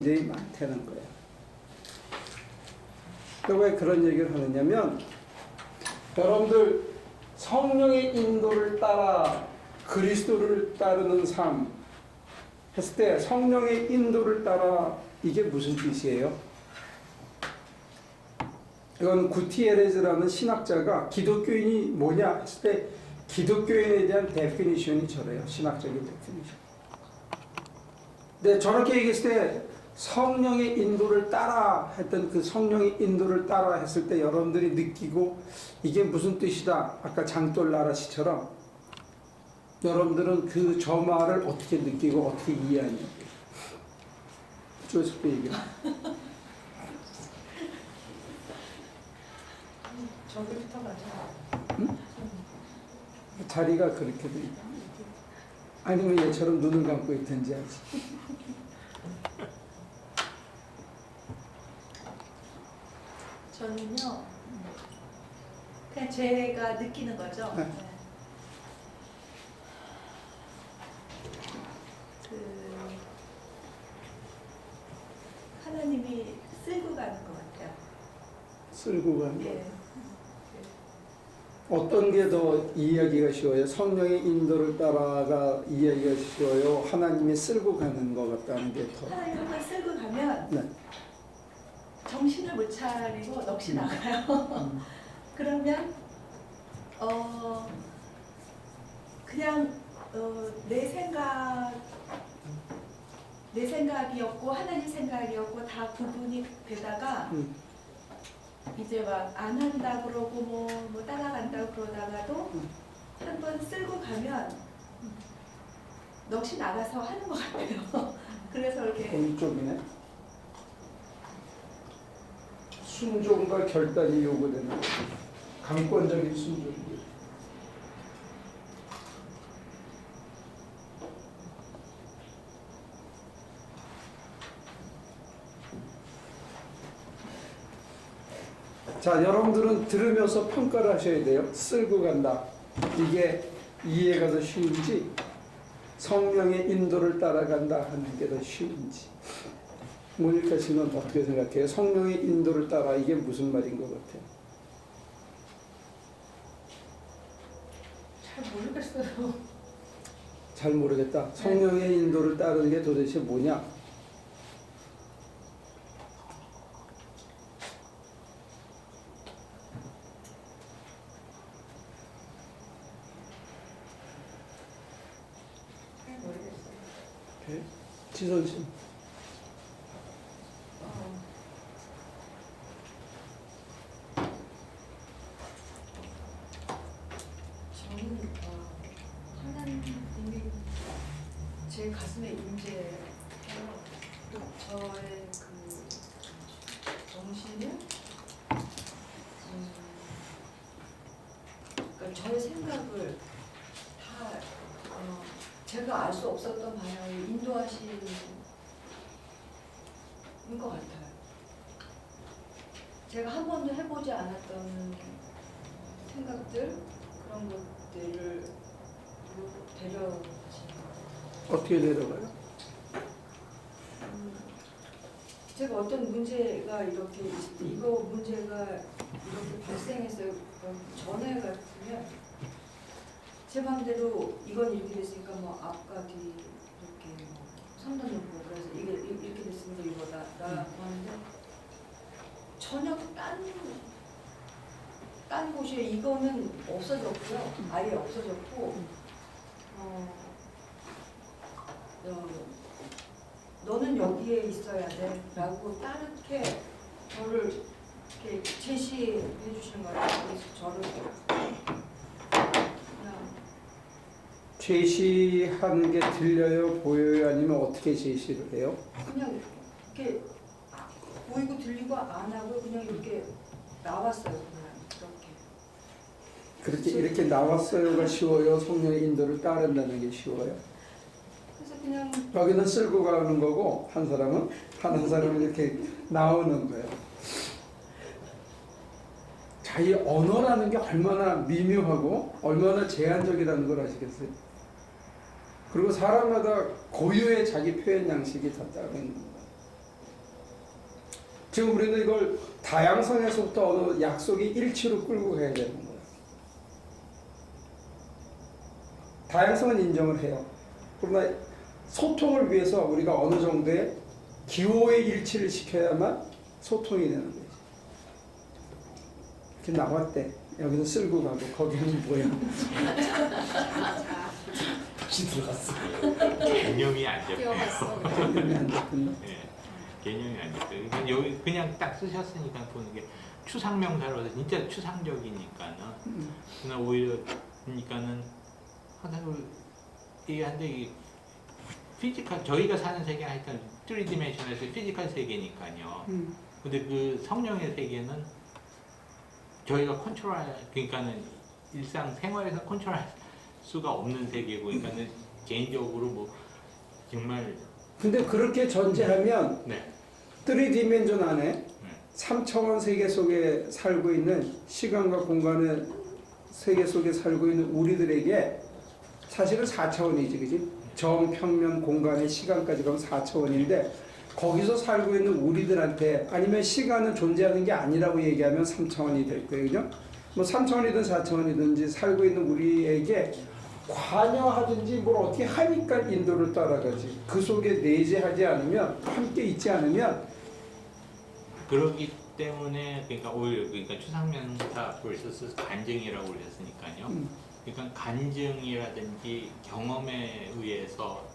굉장히 많다는 거예요. 왜 그런 얘기를 하느냐면, 여러분들 성령의 인도를 따라 그리스도를 따르는 삶 했을 때, 성령의 인도를 따라 이게 무슨 뜻이에요? 이건 구티에레즈라는 신학자가 기독교인이 뭐냐 했을 때 기독교인에 대한 데피니션이 저래요. 신학적인 데피니션. 근데 저렇게 얘기했을 때 성령의 인도를 따라 했던 그 성령의 인도를 따라 했을 때 여러분들이 느끼고 이게 무슨 뜻이다. 아까 장돌나라 씨처럼 여러분들은 그 저 말을 어떻게 느끼고 어떻게 이해하냐고. 조셉도 얘기해. 저기부터 가자. 응? 자리가 그렇게 돼 있다. 아니면 얘처럼 눈을 감고 있든지 하지. 저는요, 그냥 제가 느끼는 거죠. 네. 하나님이 쓸고 가는 것 같아요. 쓸고 가는 거. 예. 어떤 게 더 이해하기가 쉬워요? 성령의 인도를 따라가 이해하기가 쉬워요? 하나님이 쓸고 가는 것 같다는 게 더. 하나님 한번 쓸고 가면 네. 정신을 못 차리고 넋이 나가요. 그러면 그냥 내 생각이었고 하나님 생각이었고 다 구분이 되다가 이제 막 안 한다 그러고 뭐 따라간다 그러다가도 한번 쓸고 가면 넋이 나가서 하는 것 같아요. 그래서 이렇게 이쪽이네. 순종과 결단이 요구되는 강권적인 순종이. 자, 여러분들은 들으면서 평가를 하셔야 돼요. 쓸고 간다. 이게 이해가 더 쉬운지 성령의 인도를 따라간다 하는 게 더 쉬운지. 모니카 씨는 어떻게 생각해요? 성령의 인도를 따라 이게 무슨 말인 것 같아요? 잘 모르겠어요. 잘 모르겠다. 성령의 인도를 따르는 게 도대체 뭐냐? 잘 모르겠어요. 네. 지선 씨. 저는 하나님이 제 가슴에 임재해요. 또 저의 그 정신을 그러니까 저의 생각을 다 제가 알 수 없었던 방향을 인도하시는 것 같아요. 제가 한 번도 해보지 않았던 생각들 그런 것들을 데려가시는 어떻게 내려가요? 제가 어떤 문제가 이렇게 있을 때 이거 문제가 이렇게 발생했어요. 전에 같으면 제 마음대로 이건 이렇게 됐으니까 뭐 앞과 뒤 이렇게 뭐 선도 놓고 그래서 이게 이렇게 됐으니까 이거다 라고 하는데 전혀 딴 곳에 이거는 없어졌고요. 아예 없어졌고 너는 여기에 있어야 돼 라고 따르게 저를 이렇게 제시해 주시는 거예요. 그래서 저를 그냥 제시하는 게 들려요? 보여요? 아니면 어떻게 제시를 해요? 그냥 이렇게 보이고 들리고 안 하고 그냥 이렇게 나왔어요. 그냥 그렇게 이렇게 나왔어요가 쉬워요? 성령의 인도를 따른다는 게 쉬워요? 그래서 그냥 여기는 쓸고 가는 거고 한 사람은 이렇게 나오는 거예요. 자, 이 언어라는 게 얼마나 미묘하고 얼마나 제한적이라는 걸 아시겠어요? 그리고 사람마다 고유의 자기 표현 양식이 다 따로 있는 거예요. 지금 우리는 이걸 다양성에서부터 어느 약속이 일치로 끌고 가야 되는 거예요. 다양성은 인정을 해요. 그러나 소통을 위해서 우리가 어느 정도의 기호의 일치를 시켜야만 소통이 되는 거죠. 이렇게 나왔대. 여기서 쓸고 가고 거기는 뭐야? 다시 들어갔어. 개념이 안 잡혀요. 뛰어갔어. 개념이 안 잡힌다. 예, 개념이 안 잡혀요. 그러니까 여기 그냥 딱 쓰셨으니까 보는 게 추상명사로서 진짜 추상적이니까는. 그러나 오히려 그러니까는 하나를 얘기하는데 이 피지컬 저희가 사는 세계는 하여튼 3디멘션에서 피지컬 세계니까요. 근데 그 성령의 세계는 저희가 컨트롤할 그러니까는 일상 생활에서 컨트롤할 수가 없는 세계고 그러니까는 개인적으로 뭐 정말 근데 그렇게 전제하면 네. 3디멘전 안에 3차원 세계 속에 살고 있는 시간과 공간의 세계 속에 살고 있는 우리들에게 사실은 4차원이지, 그지? 정, 평면, 공간의 시간까지 가면 4차원인데 거기서 살고 있는 우리들한테 아니면 시간은 존재하는 게 아니라고 얘기하면 3차원이 될 거예요, 그죠? 뭐 3차원이든 4차원이든지 살고 있는 우리에게 관여하든지 뭘 어떻게 하니까 인도를 따라가지. 그 속에 내재하지 않으면 함께 있지 않으면 그렇기 때문에 그러니까 오히려 그러니까 추상명사 vs 간증이라고 그러셨으니까요. 그러니까 간증이라든지 경험에 의해서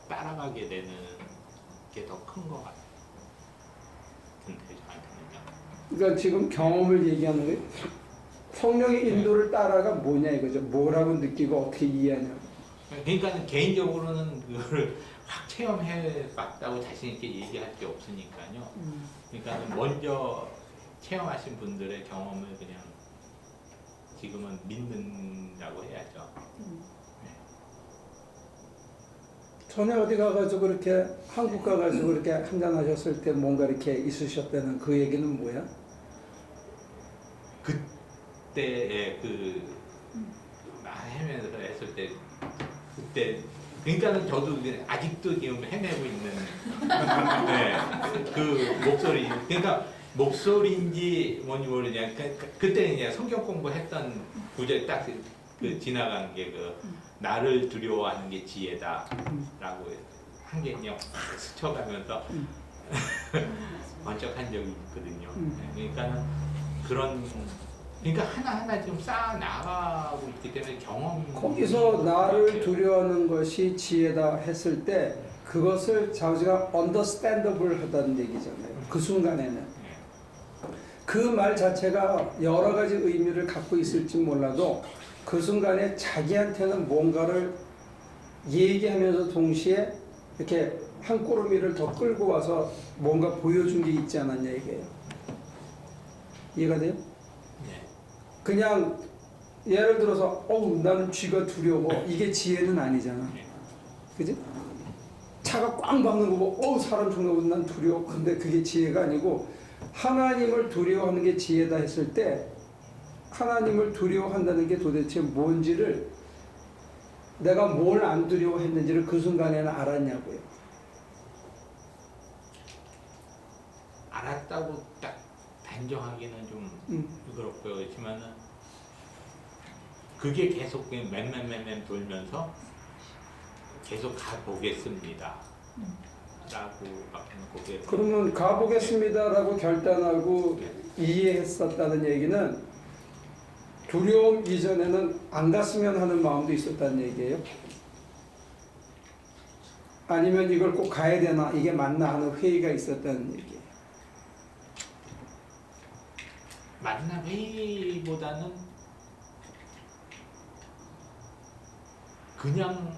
따라가게 되는 게 더 큰 것 같은데 저한테는요. 그러니까 지금 경험을 얘기하는 거예요. 성령의 인도를 따라가 뭐냐 이거죠. 뭐라고 느끼고 어떻게 이해하냐고. 그러니까 개인적으로는 그거를 확 체험해 봤다고 자신 있게 얘기할 게 없으니까요. 그러니까 먼저 체험하신 분들의 경험을 그냥 지금은 믿는다고 해야죠. 전에 어디 가가지고 그렇게 한국 가가지고 그렇게 한잔 하셨을 때 뭔가 이렇게 있으셨다는 그 얘기는 뭐야? 그때의 그 헤매서 했을 때 그때 그러니까는 저도 아직도 지금 헤매고 있는 네, 그 목소리 그러니까 목소리인지 뭔지 모르냐 그때 이제 성경 공부했던 구절 딱 그 지나간 게 그 나를 두려워하는 게 지혜다라고 한 게 그냥 확 스쳐가면서 번쩍한 적이 있거든요. 그러니까는 그러니까 하나하나 지금 쌓아 나가고 있기 때문에 경험 거기서 나를 두려워하는 것이 지혜다 했을 때 그것을 자우지가 understandable 하다는 얘기잖아요. 그 순간에는 그 말 자체가 여러 가지 의미를 갖고 있을지 몰라도 그 순간에 자기한테는 뭔가를 얘기하면서 동시에 이렇게 한 꼬르미를 더 끌고 와서 뭔가 보여준 게 있지 않았냐 이게요. 이해가 돼요? 네. 그냥 예를 들어서 나는 쥐가 두려워 이게 지혜는 아니잖아. 그지? 차가 꽝 박는 거 보고 사람 죽는 거 난 두려워. 근데 그게 지혜가 아니고 하나님을 두려워하는 게 지혜다 했을 때 하나님을 두려워한다는 게 도대체 뭔지를 내가 뭘 안 두려워했는지를 그 순간에는 알았냐고요. 알았다고 딱 단정하기는 좀 그렇고요. 그렇지만은 그게 계속 맴 돌면서 계속 가보겠습니다. 라고 고개 그러면 가보겠습니다라고 결단하고 이해했었다는 얘기는 두려움 이전에는 안 갔으면 하는 마음도 있었다는 얘기예요? 아니면 이걸 꼭 가야 되나 이게 맞나 하는 회의가 있었다는 얘기예요? 만남 회의보다는 그냥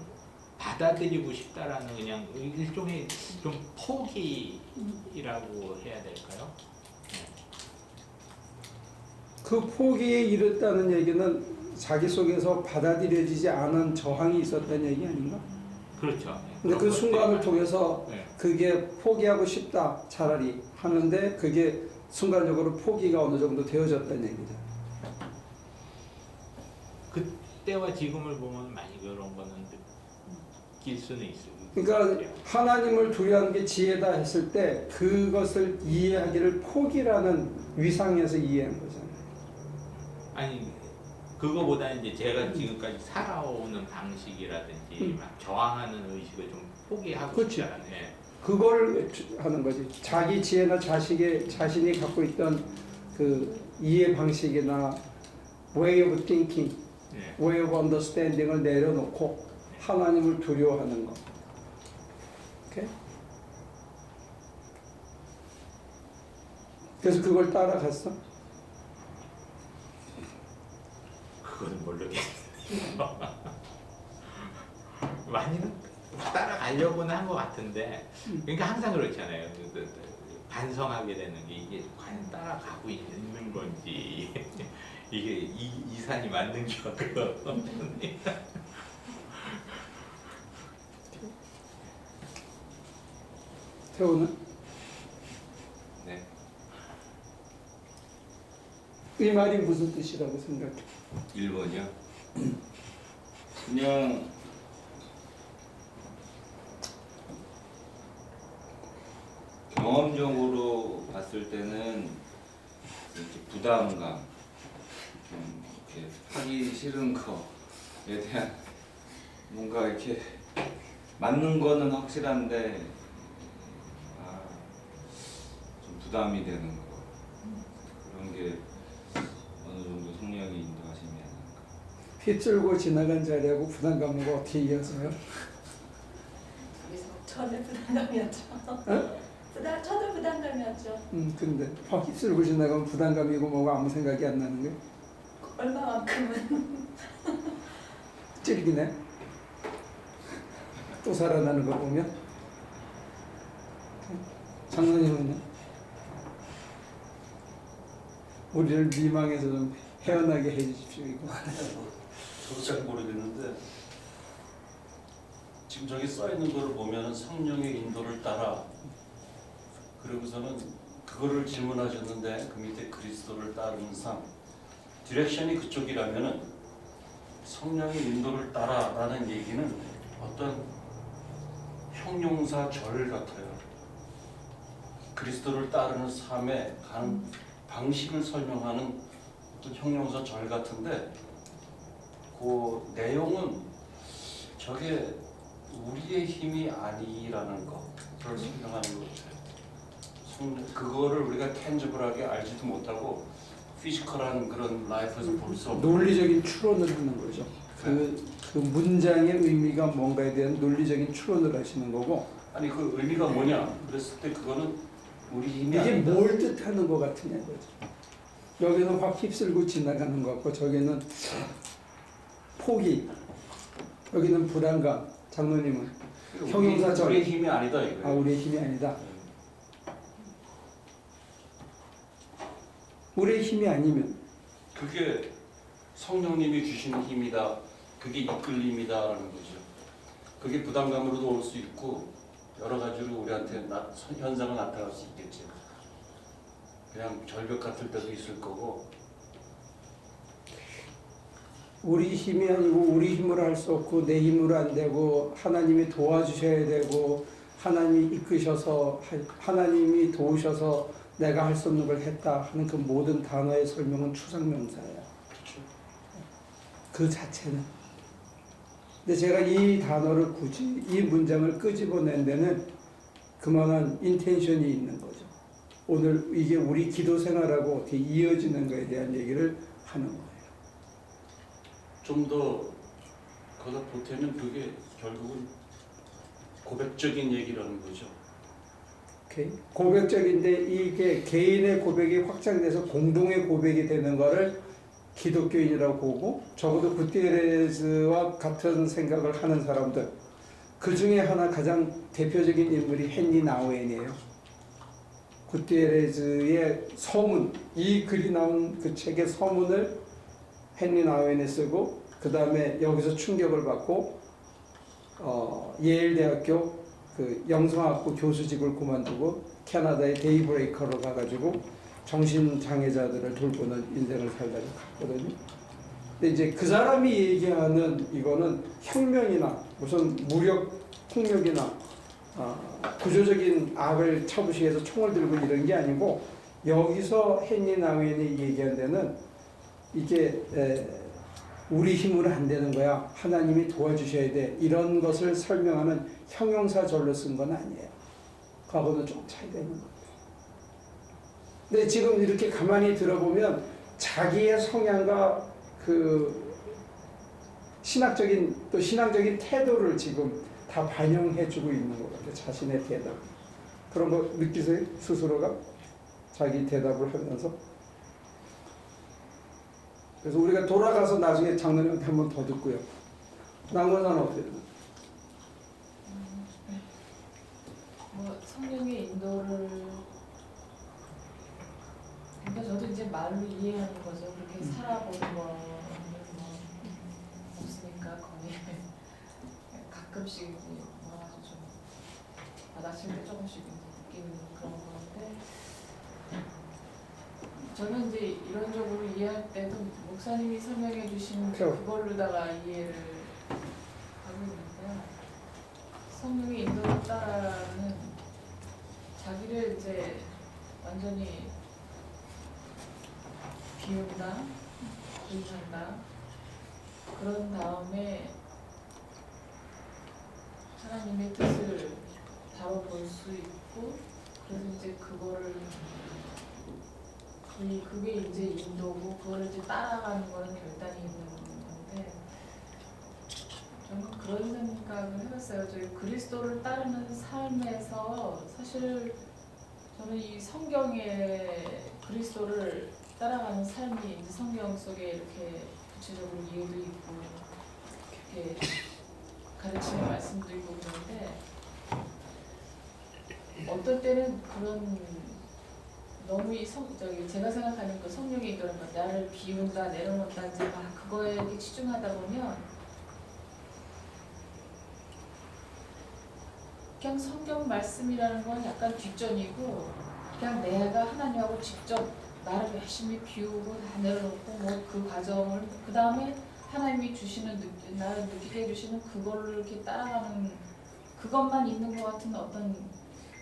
받아들이고 싶다라는 그냥 일종의 좀 포기라고 해야 될까요? 그 포기에 이르렀다는 얘기는 자기 속에서 받아들여지지 않은 저항이 있었다는 얘기 아닌가? 그렇죠. 근데 그 순간을 통해서 네. 그게 포기하고 싶다 차라리 하는데 그게 순간적으로 포기가 어느 정도 되어졌다는 얘기죠. 그때와 지금을 보면 많이 그런 거는 느낄 수는 있어요. 그러니까 하나님을 두려워하는 게 지혜다 했을 때 그것을 이해하기를 포기라는 위상에서 이해한 거잖아요. 아니 그거보다는 이제 제가 지금까지 살아오는 방식이라든지 막 저항하는 의식을 좀 포기하고 그렇지. 싶다는. 예. 그걸 하는 거지. 자기 지혜나 자신이 갖고 있던 그 이해 방식이나 way of thinking, 예. way of understanding을 내려놓고 하나님을 두려워하는 거. 오케이? 그래서 그걸 따라갔어? 그거는 모르겠네요. 많이는 따라가려고는 한 것 같은데, 그러니까 항상 그렇잖아요. 반성하게 되는 게 이게 과연 따라가고 있는 건지, 이게 이 산이 맞는 겨 그거. 태호는? 네. 이 말이 무슨 뜻이라고 생각해? 1번이요. 그냥 경험적으로 봤을 때는 이렇게 부담감, 좀 이렇게 하기 싫은 거에 대한 뭔가 이렇게 맞는 거는 확실한데 좀 부담이 되는 거, 그런 게 어느 정도 성령이 인도하심이 아닌가. 휩쓸고 지나간 자리하고 부담감하고 어떻게 이어져요? 저는 부담감이었죠. 저도 부담감이었죠. 근데 확 휩쓸고 지나가면 부담감이고 뭐가 아무 생각이 안 나는 거야? 얼마만큼은 찔기네. 또 살아나는 거 보면. 장로님은요? 우리를 미망에서 좀 헤어나게 해주십시오. 이거. 저도 잘 모르겠는데 지금 저기 써 있는 거를 보면은 성령의 인도를 따라, 그러고서는 그거를 질문하셨는데 그 밑에 그리스도를 따르는 삶, 디렉션이 그쪽이라면은 성령의 인도를 따라라는 얘기는 어떤 형용사 절 같아요. 그리스도를 따르는 삶에 가는 방식을 설명하는 어떤 형용사 절 같은데, 그 내용은 저게 우리의 힘이 아니라는 것을 설명하는 것 같아요. 그거를 우리가 텐저블하게 알지도 못하고 피지컬한 그런 라이프에서 볼 수 없는 논리적인 추론을 하는 거죠. 그 문장의 의미가 뭔가에 대한 논리적인 추론을 하시는 거고, 아니 그 의미가 뭐냐 그랬을 때 그거는 우리 힘이 이게 아니다. 뭘 뜻하는 것 같으냐 거죠. 여기는 확 휩쓸고 지나가는 것 같고, 저기는 포기, 여기는 불안감. 장로님은 형용사 절. 우리의 힘이 아니다 이거예요. 우리의 힘이 아니다. 우리의 힘이 아니면 그게 성령님이 주시는 힘이다. 그게 이끌림이다라는 거죠. 그게 부담감으로도 올 수 있고 여러 가지로 우리한테 현상은 나타날 수 있겠지. 그냥 절벽 같을 때도 있을 거고. 우리 힘이 아니고 우리 힘으로 할 수 없고 내 힘으로 안 되고 하나님이 도와주셔야 되고 하나님이 이끄셔서 하나님이 도우셔서 내가 할 수 없는 걸 했다 하는 그 모든 단어의 설명은 추상명사예요. 그렇죠. 그 자체는. 근데 제가 이 단어를 굳이 이 문장을 끄집어낸 데는 그만한 인텐션이 있는 거죠. 오늘 이게 우리 기도 생활하고 어떻게 이어지는 거에 대한 얘기를 하는 거예요. 좀 더 거기다 보태면 그게 결국은 고백적인 얘기라는 거죠. 오케이. 고백적인데 이게 개인의 고백이 확장돼서 공동의 고백이 되는 거를 기독교인이라고 보고, 적어도 구티에레즈와 같은 생각을 하는 사람들, 그 중에 하나 가장 대표적인 인물이 헨리 나우엔이에요. 구티에레즈의 서문, 이 글이 나온 그 책의 서문을 헨리 나우엔이 쓰고, 그 다음에 여기서 충격을 받고 예일 대학교 그 영성학부 교수직을 그만두고 캐나다의 데이브레이커로 가가지고 정신장애자들을 돌보는 인생을 살다가 갔거든요. 근데 이제 그 사람이 얘기하는 이거는 혁명이나 무슨 무력 폭력이나 구조적인 악을 쳐부시기 위해서 총을 들고 이런 게 아니고 여기서 헨리 나우엔이 얘기한 데는 이게 우리 힘으로 안 되는 거야. 하나님이 도와주셔야 돼. 이런 것을 설명하는 형용사절로 쓴 건 아니에요. 그거는 좀 차이 되는 거예요. 근데 지금 이렇게 가만히 들어보면 자기의 성향과 그 신학적인 또 신앙적인 태도를 지금 다 반영해주고 있는 것 같아요. 자신의 대답. 그런 거 느끼세요? 스스로가? 자기 대답을 하면서. 그래서 우리가 돌아가서 나중에 장로님한테 한 번 더 듣고요. 남건사는 어때요? 뭐 성령의 인도를 그러니까 저도 이제 말로 이해하는 거죠. 그렇게 살아보는 거는 뭐 없으니까 거의 가끔씩 이제 뭐 아주 좀 받아칠 때 조금씩 이제 느끼는 그런 건데 저는 이제 이론적으로 이해할 때도 목사님이 설명해 주신 그걸로다가 이해를 하고 있는데요. 성령의 인도를 따라는 자기를 이제 완전히 비운다, 부인한다. 그런 다음에 하나님의 뜻을 바로 볼 수 있고, 그래서 이제 그거를 그게 이제 인도고, 그거를 이제 따라가는 거는 결단이 있는 건데, 저는 그런 생각을 해봤어요. 저희 그리스도를 따르는 삶에서 사실 저는 이 성경의 그리스도를 따라가는 삶이 이제 성경 속에 이렇게 구체적으로 이해도 있고 이렇게 가르치는 말씀도 있고 그런데 어떨 때는 그런 너무 제가 생각하는 그 성령의 인도는 나를 비운다 내려놓다 이제 막 그거에 이렇게 치중하다 보면 그냥 성경 말씀이라는 건 약간 뒷전이고 그냥 내가 하나님하고 직접 나를 열심히 비우고 다 내려놓고 뭐 그 과정을 그 다음에 하나님이 주시는 나를 느끼게 해주시는 그걸로 이렇게 따라가는 그것만 있는 것 같은 어떤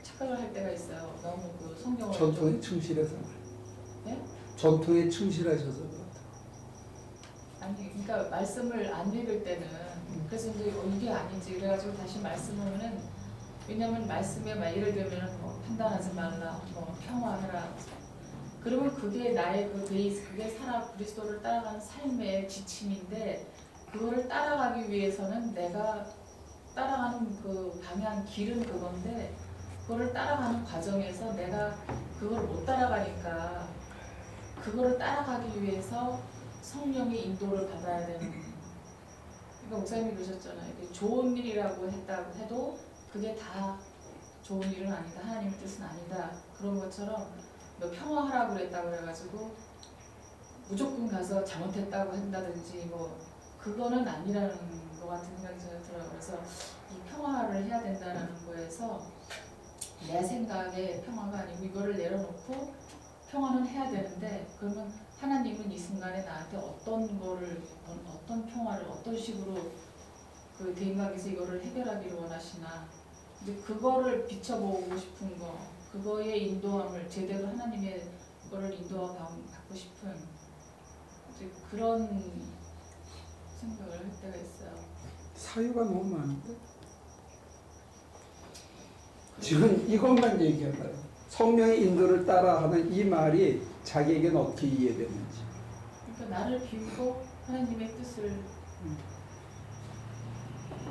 착각을 할 때가 있어요. 너무 그 성경을 전통에 충실해서. 네? 전통에 충실하셔서 그렇다. 아니 그러니까 말씀을 안 읽을 때는 그래서 이제 이게 아니지 그래가지고 다시 말씀하면은 왜냐면 말씀에 막 예를 들면 뭐 판단하지 말라 뭐 평화해라 그러면 그게 나의 그 베이스 그게 그리스도를 따라가는 삶의 지침인데 그거를 따라가기 위해서는 내가 따라가는 그 방향 길은 그건데 그거를 따라가는 과정에서 내가 그걸 못 따라가니까 그거를 따라가기 위해서 성령의 인도를 받아야 되는 그러니까 목사님이 그러셨잖아요. 이게 좋은 일이라고 했다고 해도 그게 다 좋은 일은 아니다. 하나님의 뜻은 아니다. 그런 것처럼 너 평화하라고 그랬다고 그래가지고 무조건 가서 잘못했다고 한다든지 뭐 그거는 아니라는 것 같은 생각이 저는 들어요. 그래서 이 평화를 해야 된다는 거에서 내 생각에 평화가 아니고 이거를 내려놓고 평화는 해야 되는데 그러면 하나님은 이 순간에 나한테 어떤 거를 어떤 평화를 어떤 식으로 그 대인관계에서 이거를 해결하기를 원하시나 이제 그거를 비춰보고 싶은 거 그거의 인도함을 제대로 하나님의 그거를 인도받고 싶은 이제 그런 생각을 할 때가 있어요. 사유가 너무 많은데 지금 이것만 얘기해봐요. 성령의 인도를 따라하는 이 말이 자기에게는 어떻게 이해되는지. 그러니까 나를 비우고 하나님의 뜻을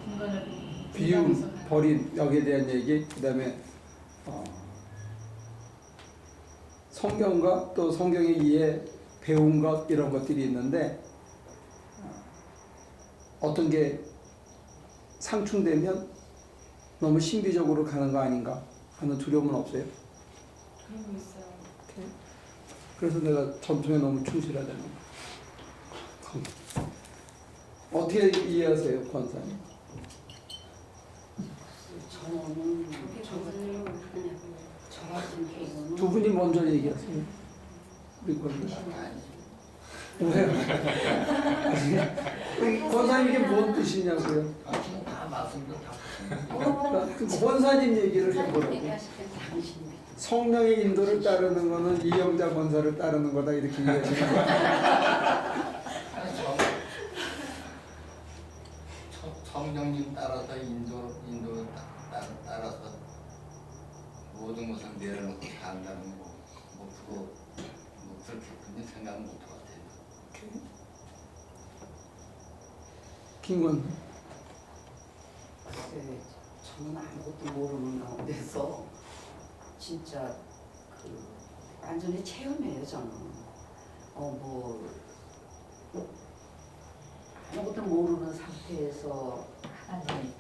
중간을 비움, 버림 여기에 대한 얘기 그 다음에 성경과 또 성경에 의해 배운 것 이런 것들이 있는데 어떤 게 상충되면 너무 신비적으로 가는 거 아닌가 하는 두려움은 없어요? 그런 거 있어요. 그래서 내가 전통에 너무 충실하다는 거. 어떻게 이해하세요, 권사님? 저는 저는 저 같은 경우는 두 분이 먼저 얘기하세요. 우리 권사. 왜요? 권사님 이게 뭔 뜻이냐고요? 다 봤습니다. 다. 그 권사님 얘기를 사님 해보라고. 얘기하실 때 당신 믿음. 성령의 인도를 따르는 거는 이영자 권사를 따르는 거다 이렇게 이해하시는 거예요. 아니, 성령님 따라서 인도 따라서 모든 것을 내려놓고 산다는 거, 그거 그렇게 그냥 생각 못 같아요. 김건. 글쎄, 저는 아무것도 모르는 가운데서 진짜 그 완전히 체험이에요 저는. 아무것도 모르는 상태에서 하나님의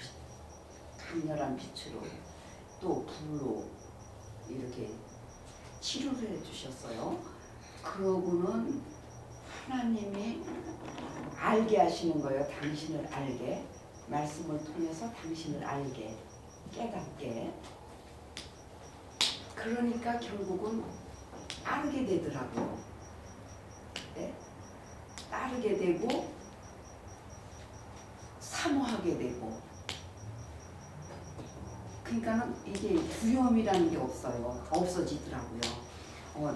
강렬한 빛으로 또 불로 이렇게 치료를 해주셨어요. 그러고는 하나님이 알게 하시는 거예요. 당신을 알게. 말씀을 통해서 당신을 알게, 깨닫게. 그러니까 결국은 따르게 되더라고요. 네? 따르게 되고 사모하게 되고. 그러니까는 이게 두려움이라는 게 없어요. 없어지더라고요.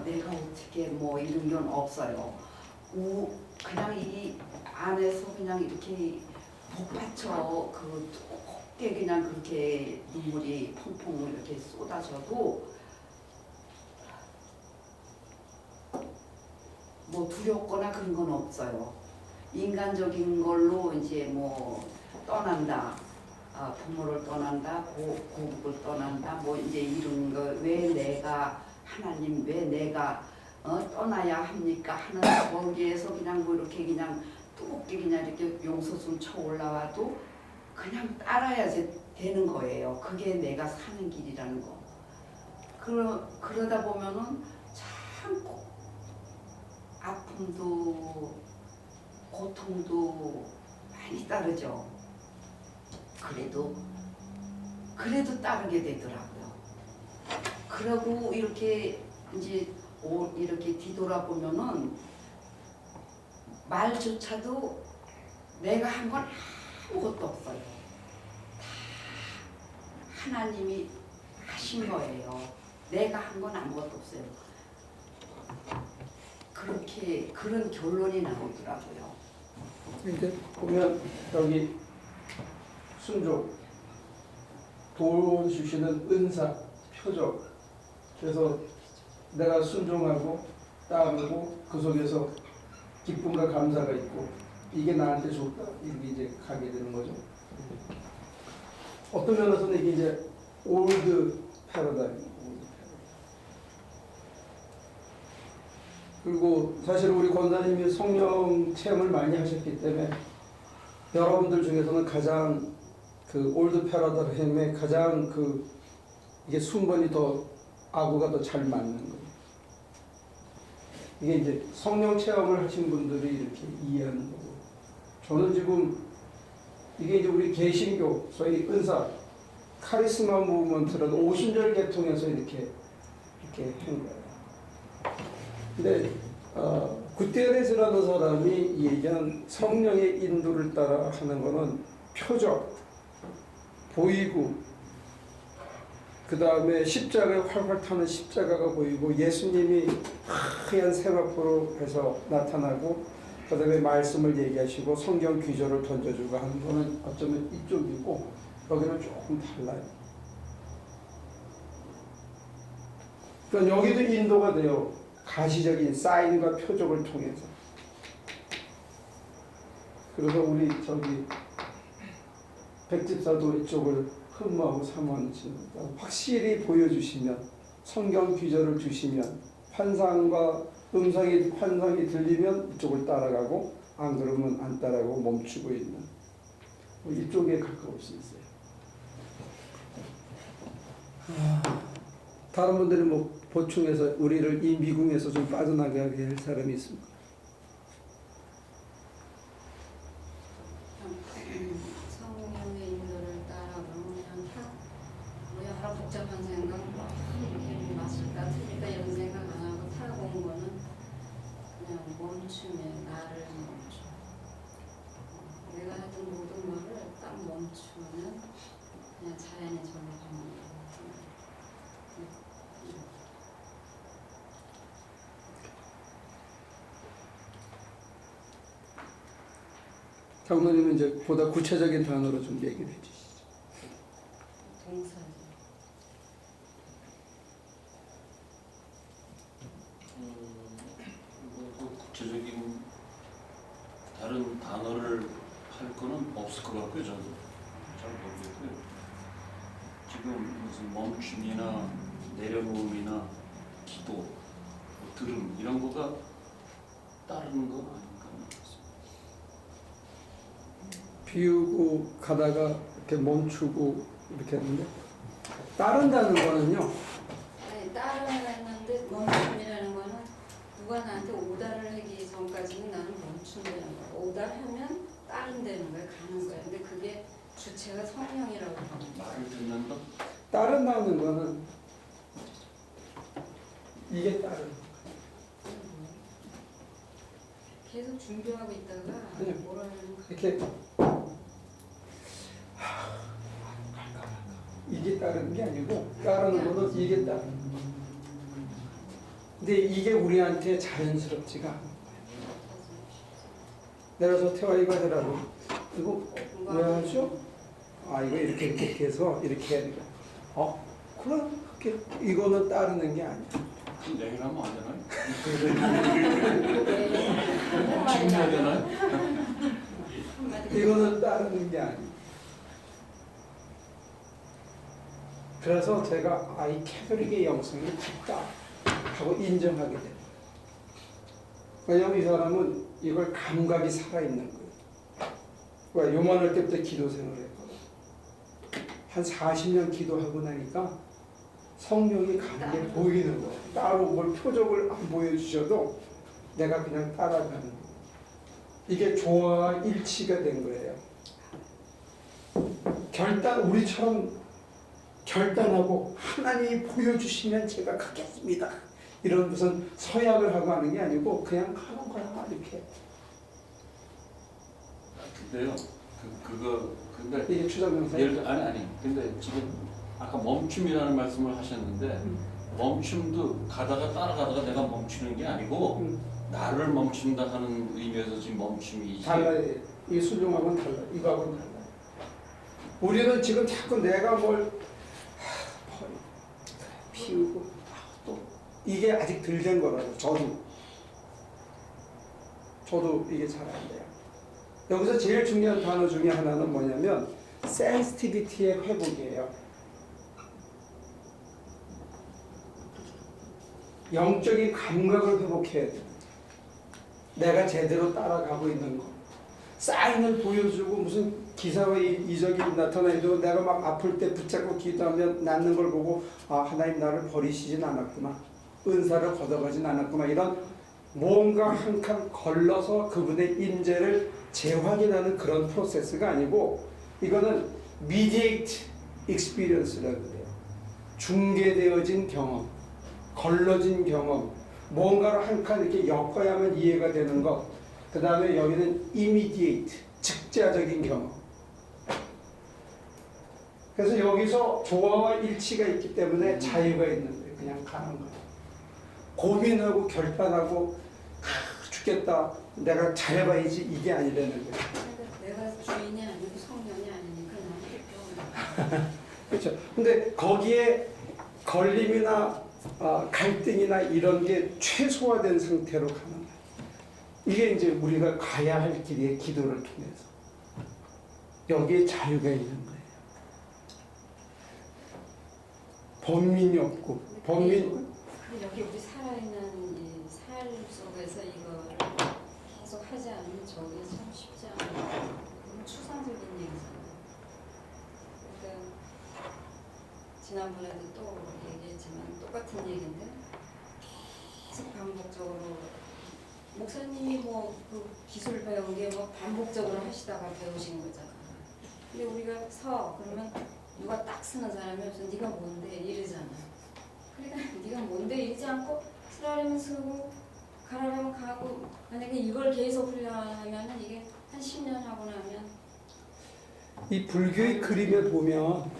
내가 어떻게 뭐 이런 건 없어요. 그냥 이 안에서 그냥 이렇게 복받쳐 그 곱게 그냥 그렇게 눈물이 펑펑 이렇게 쏟아져도 뭐 두렵거나 그런 건 없어요. 인간적인 걸로 이제 뭐 떠난다, 부모를 떠난다, 고국을 떠난다, 뭐 이제 이런 거 왜 내가 하나님 왜 내가 떠나야 합니까 하는 거기에서 그냥 뭐 이렇게 그냥 뜨겁게 그냥 이렇게 용서숨 쳐 올라와도 그냥 따라야 되는 거예요. 그게 내가 사는 길이라는 거. 그러다 보면은 참 아픔도 고통도 많이 따르죠. 그래도 따르게 되더라고요. 그러고 이렇게 이제 이렇게 뒤돌아보면은 말조차도 내가 한 건 아무것도 없어요. 다 하나님이 하신 거예요. 내가 한 건 아무것도 없어요. 그렇게 그런 결론이 나오더라고요. 이제 보면 여기 순종, 도와주시는 은사, 표적. 그래서 내가 순종하고 따르고 그 속에서 기쁨과 감사가 있고 이게 나한테 좋다 이렇게 이제 가게 되는 거죠. 어떤 면에서는 이게 이제 올드 패러다임. 그리고 사실 우리 권사님이 성령 체험을 많이 하셨기 때문에 여러분들 중에서는 가장 그 올드 패러다임에 가장 그 이게 순번이 더 아구가 더 잘 맞는 거예요. 이게 이제 성령 체험을 하신 분들이 이렇게 이해하는 거고, 저는 지금 이게 이제 우리 개신교 소위 은사 카리스마 무브먼트라도 오순절 계통에서 이렇게 한 거예요. 근데 구테레스라는 사람이 얘기한 성령의 인도를 따라 하는 거는 표적, 보이고, 그 다음에 십자가에 활활 타는 십자가가 보이고 예수님이 하얀 세마포로 해서 나타나고 그 다음에 말씀을 얘기하시고 성경 귀절을 던져주고 하는 거는 어쩌면 이쪽이고 여기는 조금 달라요. 그러니까 여기도 인도가 돼요. 가시적인 사인과 표적을 통해서. 그래서 우리 저기 백집사도 이쪽을 흠모하고 사모하는 확실히 보여주시면 성경 귀절을 주시면 환상과 환상이 들리면 이쪽을 따라가고 안 그러면 안 따라가고 멈추고 있는 이쪽에 가까울 수 있어요. 다른 분들이 뭐 보충해서 우리를 이 미궁에서 좀 빠져나가게 할 사람이 있습니까? 성령의 인도를 따라 그러면 여러 복잡한 생각, 이렇게 맞을까 틀릴까 이런 생각 안 하고 타고 온 거는 그냥 멈추면 나를 멈춰. 내가 하던 모든 말을 딱 멈추면 장로님은 이제 보다 구체적인 단어로 좀 얘기를 해주시죠. 동사죠. 뭐 구체적인 다른 단어를 할 거는 없을 것 같고요. 저도 잘 모르겠고요. 지금 무슨 멈춤이나 내려놓음이나 기도, 뭐 들음 이런 거가 따르는 거 아닌가 싶습니다. 비우고 가다가 이렇게 멈추고 이렇게 했는데 따른다는 거는요. 아니, 따르는데 멈춤이라는 거는 누가 나한테 오다를 하기 전까지는 나는 멈춘다는 거야. 오다하면 따른다는 거야, 가는 거야. 근데 그게 주체가 성령이라고 합니다. 말을 듣는 것, 따른다는 거는 이게 따르는 거예요. 계속 준비하고 있다가 아니요. 뭐라는 이렇게 이게 따르는 게 아니고 따르는 거는 이게 따르는 거예요. 근데 이게 우리한테 자연스럽지가 않은 거예요. 내가 태화 이거 해라고 이거 왜 하죠? 아 이거 이렇게 해서 이렇게 해야 되겠다. 그럼 이거는 따르는 게 아니야. 그럼 내일 하면 안 되나요? 지금 해야 되나요? 이거는 따르는 게 아니야. 그래서 제가 이 캐톨릭의 영성이 깊다 하고 인정하게 돼요. 왜냐하면 이 사람은 이걸 감각이 살아있는 거예요. 요만할 때부터 기도 생활을 했거든. 한 40년 기도하고 나니까 성령이 가는 게 보이는 거예요. 따로 뭘 표적을 안 보여주셔도 내가 그냥 따라가는 거예요. 이게 조화와 일치가 된 거예요. 우리처럼 결단하고 하나님이 보여주시면 제가 가겠습니다. 이런 무슨 서약을 하고 하는 게 아니고 그냥 하는 거야 이렇게. 근데요, 근데 이게 추자명사. 아니. 근데 지금 아까 멈춤이라는 말씀을 하셨는데 멈춤도 가다가 따라가다가 내가 멈추는 게 아니고 나를 멈춘다 하는 의미에서 지금 멈춤이 달라요. 이 순종하고는 달라요. 이거하고는 달라요. 우리는 지금 자꾸 내가 뭘 피우고 또 이게 아직 덜 된 거라고. 저도 이게 잘 안 돼요. 여기서 제일 중요한 단어 중에 하나는 뭐냐면 센시티비티의 회복이에요. 영적인 감각을 회복해야 돼요. 내가 제대로 따라가고 있는 거. 사인을 보여주고 무슨 기사와 이적이 나타나도 내가 막 아플 때 붙잡고 기도하면 낫는 걸 보고 하나님 나를 버리시진 않았구나. 은사를 걷어가진 않았구나. 이런 뭔가 한 칸 걸러서 그분의 인재를 재확인하는 그런 프로세스가 아니고 이거는 mediate experience라고 해요. 중개되어진 경험, 걸러진 경험, 뭔가를 한 칸 이렇게 엮어야만 이해가 되는 것. 그 다음에 여기는 immediate, 즉자적인 경험. 그래서 여기서 조화와 일치가 있기 때문에 자유가 있는 거예요. 그냥 가는 거예요. 고민하고 결단하고 죽겠다. 내가 잘해봐야지 이게 아니라는 거예요. 내가 주인이 아니고 성령이 아니니까 나는 그렇죠. 근데 거기에 걸림이나 갈등이나 이런 게 최소화된 상태로 가는 거예요. 이게 이제 우리가 가야 할 길이에요. 기도를 통해서. 여기에 자유가 있는 거예요. 범민이 없고 여기 우리 살아있는 이 삶 속에서 이거를 계속 하지 않으면 저게 참 쉽지 않아요. 너무 추상적인 얘기잖아요. 그러니까 지난번에도 또 얘기했지만 똑같은 얘기인데 계속 반복적으로 목사님이 뭐 그 기술 배운 게 뭐 반복적으로 하시다가 배우신 거잖아. 근데 우리가 그러면 누가 딱 쓰는 사람이 없어. 네가 뭔데 이러잖아. 그러니까 네가 뭔데 이러지 않고 쓰라려면 쓰고 가라면 가고 만약에 이걸 계속 훈련하면 이게 한 10년 하고 나면 이 불교의 그림에 보면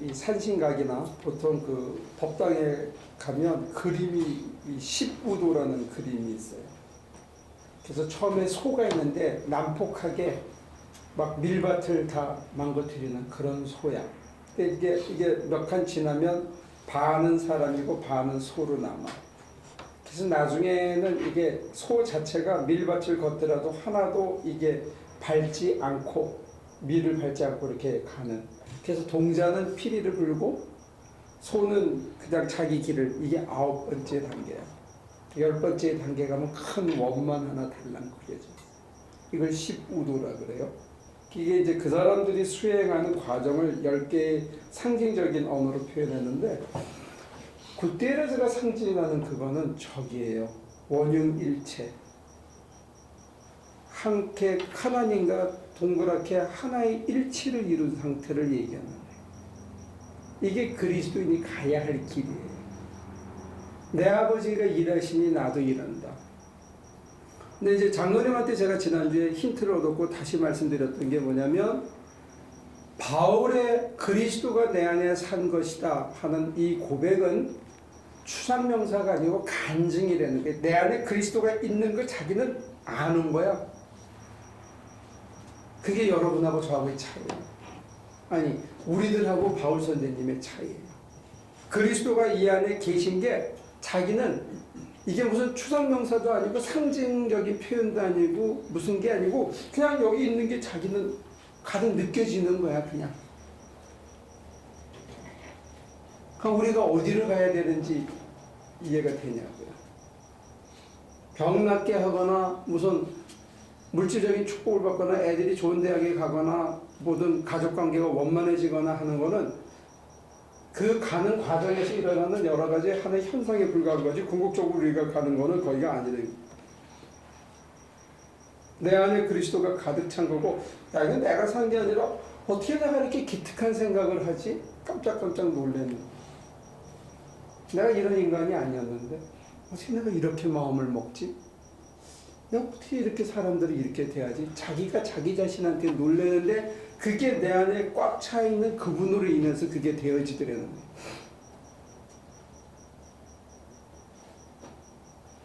이 산신각이나 보통 그 법당에 가면 그림이 이 십부도라는 그림이 있어요. 그래서 처음에 소가 있는데 난폭하게 막 밀밭을 다 망가뜨리는 그런 소야. 근데 이게 몇 칸 지나면 반은 사람이고 반은 소로 남아. 그래서 나중에는 이게 소 자체가 밀밭을 걷더라도 하나도 이게 밟지 않고 밀을 밟지 않고 이렇게 가는. 그래서 동자는 피리를 불고 소는 그냥 자기 길을. 이게 9번째 단계야. 10번째 단계 가면 큰 원만 하나 달랑거려져. 이걸 15도라 그래요. 이게 이제 그 사람들이 수행하는 과정을 10개의 상징적인 언어로 표현했는데, 구테레스가 상징하는 그거는 저기예요. 원흉일체. 함께 하나님과 동그랗게 하나의 일치를 이룬 상태를 얘기하는 거예요. 이게 그리스도인이 가야 할 길이에요. 내 아버지가 일하시니 나도 일한다. 근데 이제 장로님한테 제가 지난주에 힌트를 얻었고 다시 말씀드렸던 게 뭐냐면, 바울의 그리스도가 내 안에 산 것이다 하는 이 고백은 추상명사가 아니고 간증이라는 게, 내 안에 그리스도가 있는 걸 자기는 아는 거야. 그게 여러분하고 저하고의 차이예요. 아니, 우리들하고 바울 선생님의 차이예요. 그리스도가 이 안에 계신 게 자기는 이게 무슨 추상명사도 아니고 상징적인 표현도 아니고 무슨 게 아니고 그냥 여기 있는 게 자기는 가득 느껴지는 거야, 그냥. 그럼 우리가 어디를 가야 되는지 이해가 되냐고요. 병 낫게 하거나 무슨 물질적인 축복을 받거나 애들이 좋은 대학에 가거나 모든 가족관계가 원만해지거나 하는 거는 그 가는 과정에서 일어나는 여러 가지 하나의 현상에 불과한 거지, 궁극적으로 우리가 가는 거는 거기가 아니래요. 내 안에 그리스도가 가득 찬 거고, 야, 이건 내가 산 게 아니라 어떻게 내가 이렇게 기특한 생각을 하지? 깜짝깜짝 놀래는. 내가 이런 인간이 아니었는데 어떻게 내가 이렇게 마음을 먹지? 내가 어떻게 이렇게 사람들이 이렇게 대하지? 자기가 자기 자신한테 놀래는데 그게 내 안에 꽉 차 있는 그분으로 인해서 그게 되어지더라는 거예요.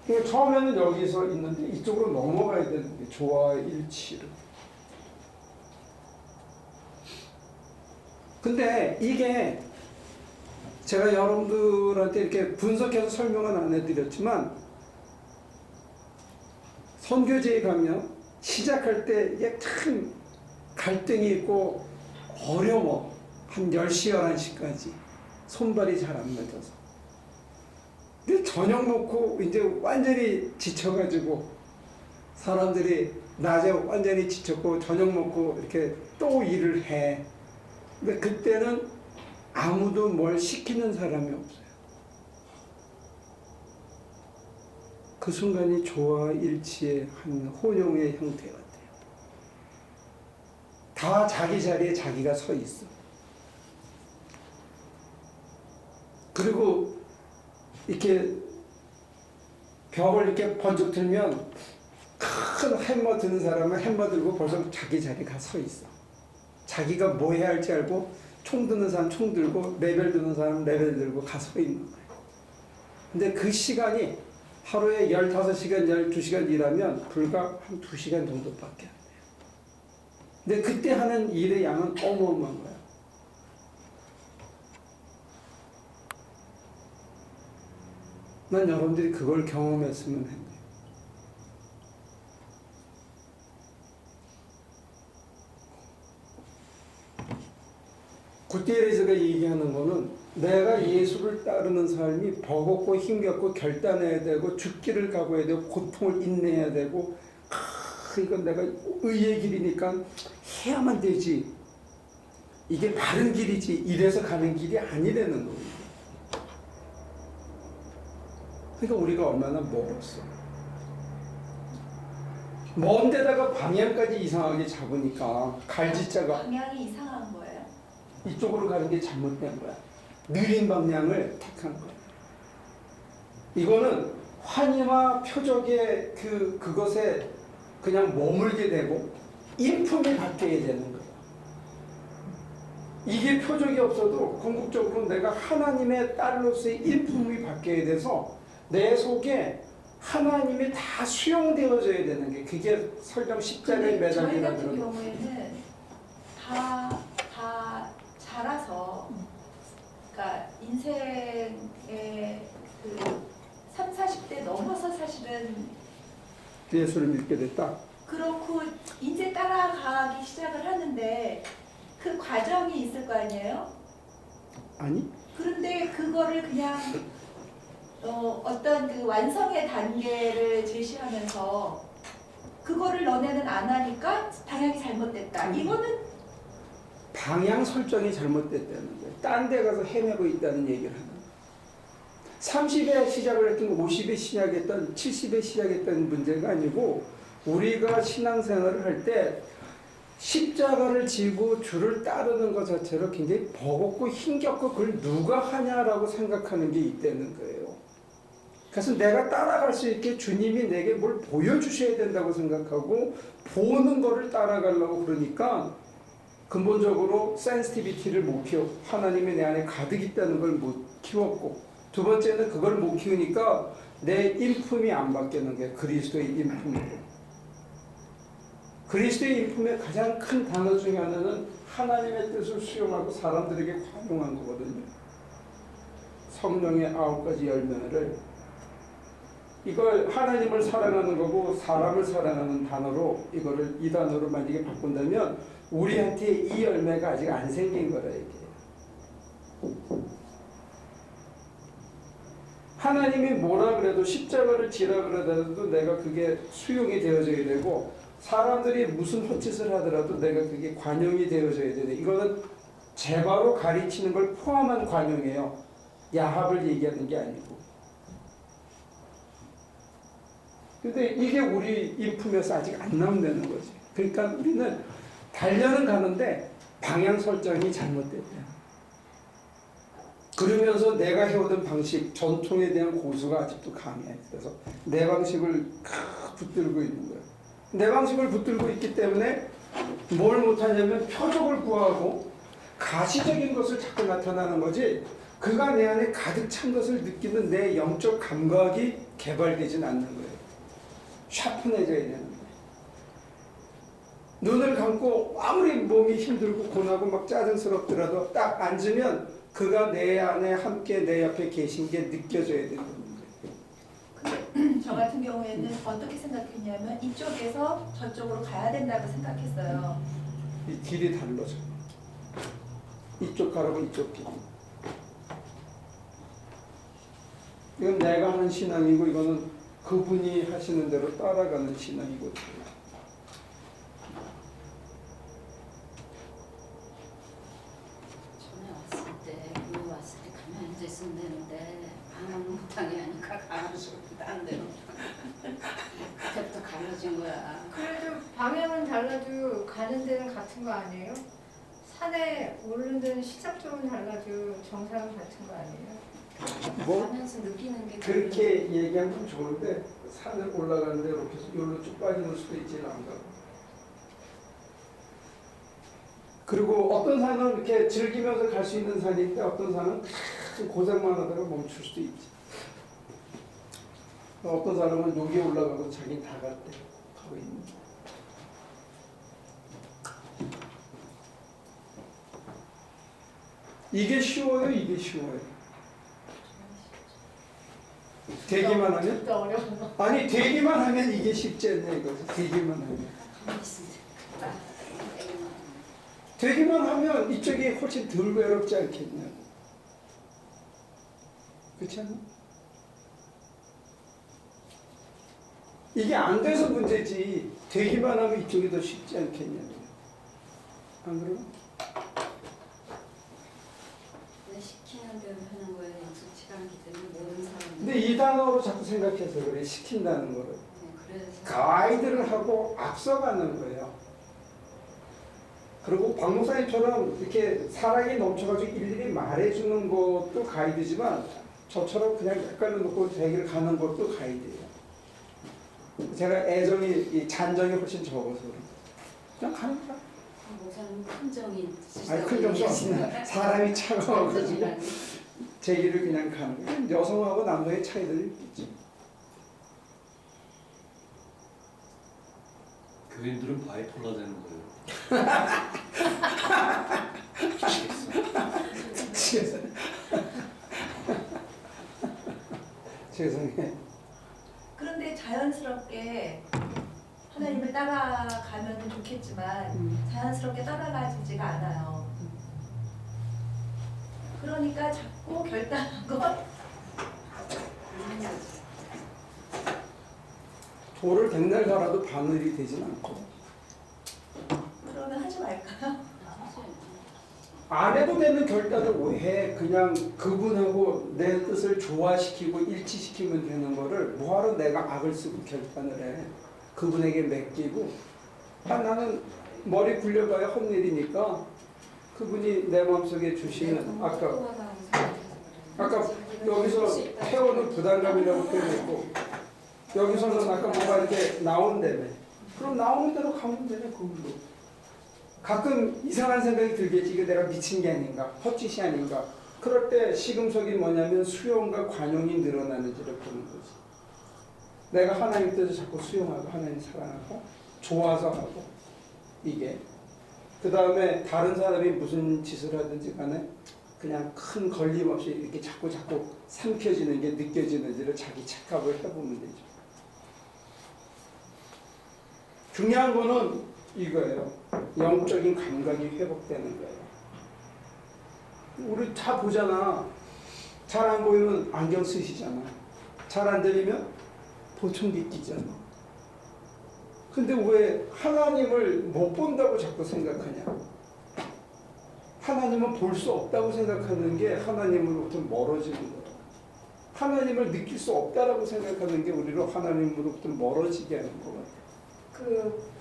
그러니까 처음에는 여기서 있는데 이쪽으로 넘어가야 되는데, 조화 일치를. 근데 이게 제가 여러분들한테 이렇게 분석해서 설명은 안 해드렸지만, 선교제에 가면 시작할 때 이게 큰 갈등이 있고 어려워. 한 10시, 11시까지 손발이 잘 안 맞아서. 근데 저녁 먹고 이제 완전히 지쳐가지고 사람들이 낮에 완전히 지쳤고 저녁 먹고 이렇게 또 일을 해. 근데 그때는 아무도 뭘 시키는 사람이 없어요. 그 순간이 조화 일치의 한 혼용의 형태 같아요. 다 자기 자리에 자기가 서 있어. 그리고 이렇게 벽을 이렇게 번쩍 들면 큰 햄머 드는 사람은 햄머 들고 벌써 자기 자리에 가 서 있어. 자기가 뭐 해야 할지 알고, 총 드는 사람 총 들고, 레벨 드는 사람 레벨 들고 가 서 있는 거예요. 근데 그 시간이 하루에 15시간, 12시간 일하면 불과 한 2시간 정도밖에 안 돼요. 근데 그때 하는 일의 양은 어마어마한 거야. 난 여러분들이 그걸 경험했으면 했네요. 구테레스가 얘기하는 거는 내가 예수를 따르는 삶이 버겁고 힘겹고 결단해야 되고 죽기를 각오해야 되고 고통을 인내해야 되고, 이건 내가 의의 길이니까 해야만 되지, 이게 바른 길이지, 이래서 가는 길이 아니라는 거예요. 그러니까 우리가 얼마나 멀었어. 먼 데다가 방향까지 이상하게 잡으니까 갈지자가 방향이 이상한 거예요? 이쪽으로 가는 게 잘못된 거야. 느린 방향을 택한 거야. 이거는 환희와 표적의 그것에 그냥 머물게 되고 인품이 바뀌게 되는 거야. 이게 표적이 없어도 궁극적으로 내가 하나님의 딸로서의 인품이 바뀌게 돼서 내 속에 하나님이 다 수용되어져야 되는 게 그게 설령 십자가에 근데 저희 매달리라 같은 그러면 경우에는 다 자라서 그러니까 인생의 그 3, 40대 넘어서 사실은 예수를 믿게 됐다. 그렇고 이제 따라가기 시작을 하는데 그 과정이 있을 거 아니에요? 아니? 그런데 그거를 그냥 어떤 그 완성의 단계를 제시하면서 그거를 너네는 안 하니까 방향이 잘못됐다. 이거는 방향 설정이 잘못됐다는 거예요. 딴 데 가서 헤매고 있다는 얘기를 하는 거예요. 30에 시작을 했던 거 50에 시작했던 70에 시작했던 문제가 아니고 우리가 신앙생활을 할 때 십자가를 지고 주를 따르는 것 자체로 굉장히 버겁고 힘겹고 그걸 누가 하냐라고 생각하는 게 있다는 거예요. 그래서 내가 따라갈 수 있게 주님이 내게 뭘 보여주셔야 된다고 생각하고 보는 거를 따라가려고 그러니까 근본적으로 센시티비티를 못 키워 하나님이 내 안에 가득 있다는 걸 못 키웠고 두 번째는 그걸 못 키우니까 내 인품이 안 바뀌는 게 그리스도의 인품이고 그리스도의 인품의 가장 큰 단어 중에 하나는 하나님의 뜻을 수용하고 사람들에게 관용한 거거든요. 성령의 9가지 열매를 이걸 하나님을 사랑하는 거고 사람을 사랑하는 단어로 이거를 이 단어로 만약에 바꾼다면 우리한테 이 열매가 아직 안 생긴 거라 얘기해요. 하나님이 뭐라 그래도 십자가를 지라 그러더라도 내가 그게 수용이 되어져야 되고 사람들이 무슨 헛짓을 하더라도 내가 그게 관용이 되어져야 되네. 이거는 제바로 가르치는 걸 포함한 관용이에요. 야합을 얘기하는 게 아니고. 근데 이게 우리 인품에서 아직 안 나온다는 거지. 그러니까 우리는 달려는 가는데 방향 설정이 잘못됐대요. 그러면서 내가 해오던 방식, 전통에 대한 고수가 아직도 강해. 그래서 내 방식을 붙들고 있는 거예요. 내 방식을 붙들고 있기 때문에 뭘 못하냐면 표적을 구하고 가시적인 것을 자꾸 나타나는 거지 그가 내 안에 가득 찬 것을 느끼는 내 영적 감각이 개발되진 않는 거예요. 샤픈해져야 되는 거예요. 눈을 감고 아무리 몸이 힘들고 고나고 막 짜증스럽더라도 딱 앉으면 그가 내 안에 함께 내 옆에 계신 게 느껴져야 되는 거예요. 근데 저 같은 경우에는 어떻게 생각했냐면 이쪽에서 저쪽으로 가야 된다고 생각했어요. 이 길이 달라져. 이쪽 가라고 이쪽 길. 이건 내가 하는 신앙이고 이거는 그분이 하시는 대로 따라가는 신앙이거든요. 전에 왔을 때, 교회 왔을 때 가만히 앉아 있으면 되는데 방황 못하게 하니까 가만히서 딴 데로 그때부터 갈라진 거야. 그래도 방향은 달라도 가는 데는 같은 거 아니에요? 산에 오르는 데는 시작점은 달라도 정상은 같은 거 아니에요? 뭐 가면서 느끼는 게 그렇게 얘기하면 좋은데 산을 올라가는데 이렇게 여기로 쭉 빠지는 수도 있지는 않가. 그리고 어떤 산은 이렇게 즐기면서 갈 수 있는 산이 있는데 어떤 산은 고생만 하다가 멈출 수도 있지. 어떤 사람은 여기 올라가고 자기는 다 갔대. 가고 있는. 이게 쉬워요? 이게 쉬워요? 되기만 하면? 진짜 어려운 거. 아니 되기만 하면 이게 쉽지 않냐 이거지. 되기만 하면. 가만히 있으면 돼. 되기만 하면 이쪽이 훨씬 덜 외롭지 않겠냐. 그렇지 않나? 이게 안 돼서 문제지. 되기만 하면 이쪽이 더 쉽지 않겠냐. 안 그래요? 시키는 대로 하는 거에 익숙치가 않기 때문에 모든 사람들이 근데 이 단어로 자꾸 생각해서 그래. 시킨다는 거를. 그래서 가이드를 하고 앞서가는 거예요. 그리고 박 목사님처럼 이렇게 사랑이 넘쳐가지고 일일이 말해주는 것도 가이드지만 저처럼 그냥 약간을 놓고 자기를 가는 것도 가이드예요. 제가 애정이, 잔정이 훨씬 적어서 그냥 가는 거야. 목사님 큰 정이 아니 큰 정도 없으나 사람이 차가워가지고 제 길을 그냥 가는 거예요. 여성하고 남성의 차이들이 있겠지. 교인들은 바이폴러 되는 거예요. 죄송해. 그런데 자연스럽게 하나님을 따라가면 좋겠지만 자연스럽게 따라가지지가 않아요. 그러니까 자꾸 결단한 건 돌을 백날 갈아도 바늘이 되진 않고 그러면 하지 말까요? 안 해도 되는 결단을 왜 해? 그냥 그분하고 내 뜻을 조화시키고 일치시키면 되는 거를 뭐하러 내가 악을 쓰고 결단을 해? 그분에게 맡기고 나는 머리 굴려봐야 헛일이니까 그분이 내 마음속에 주시는 아까 여기서 태우는 부담감이라고 표현했고 여기서는 아까 뭐가 이렇게 나온다며 그럼 나오는 대로 가면 되네 그걸로 가끔 이상한 생각이 들겠지 이거 내가 미친 게 아닌가 헛짓이 아닌가 그럴 때 시금석이 뭐냐면 수용과 관용이 늘어나는지를 보는 거지 내가 하나님 뜻을 자꾸 수용하고 하나님 사랑하고 좋아서 하고 이게 그 다음에 다른 사람이 무슨 짓을 하든지 간에 그냥 큰 걸림없이 이렇게 자꾸 삼켜지는 게 느껴지는지를 자기 착각을 해보면 되죠. 중요한 거는 이거예요. 영적인 감각이 회복되는 거예요. 우리 다 보잖아. 잘 안 보이면 안경 쓰시잖아. 잘 안 들리면 보청기 끼잖아. 근데 왜 하나님을 못 본다고 자꾸 생각하냐? 하나님은 볼 수 없다고 생각하는 게 하나님으로부터 멀어지는 거예요. 하나님을 느낄 수 없다라고 생각하는 게 우리로 하나님으로부터 멀어지게 하는 거예요.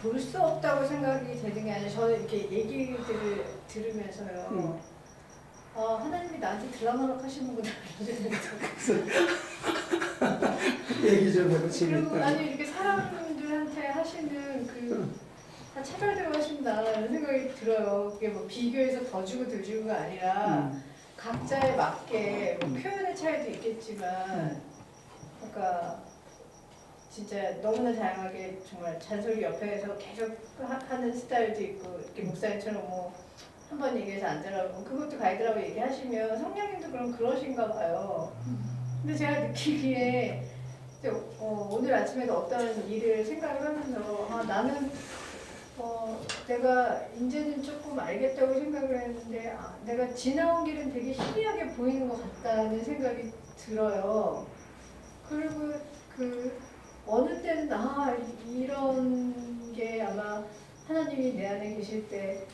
볼 수 없다고 생각이 되는 게 아니라 저는 이렇게 얘기들을 들으면서요. 하나님이 나한테 드라마를 하시는구나 얘기 좀 해봐. 그리고 재밌다. 아니 이렇게 사람들한테 하시는 다 차별대로 하신다 이런 생각이 들어요. 그게 뭐 비교해서 더 주고 덜 주고가 아니라 각자에 맞게 뭐 표현의 차이도 있겠지만 그러니까 진짜 너무나 다양하게 정말 잔소리 옆에서 계속 하는 스타일도 있고 이렇게 목사님처럼 뭐 한 번 얘기해서 안 들어가고 그것도 가이드라고 얘기하시면 성령님도 그럼 그러신가 봐요. 근데 제가 느끼기에 오늘 아침에도 어떤 일을 생각을 하면서 나는 내가 이제는 조금 알겠다고 생각을 했는데 내가 지나온 길은 되게 희미하게 보이는 것 같다는 생각이 들어요. 그리고 어느 때는 이런 게 아마 하나님이 내 안에 계실 때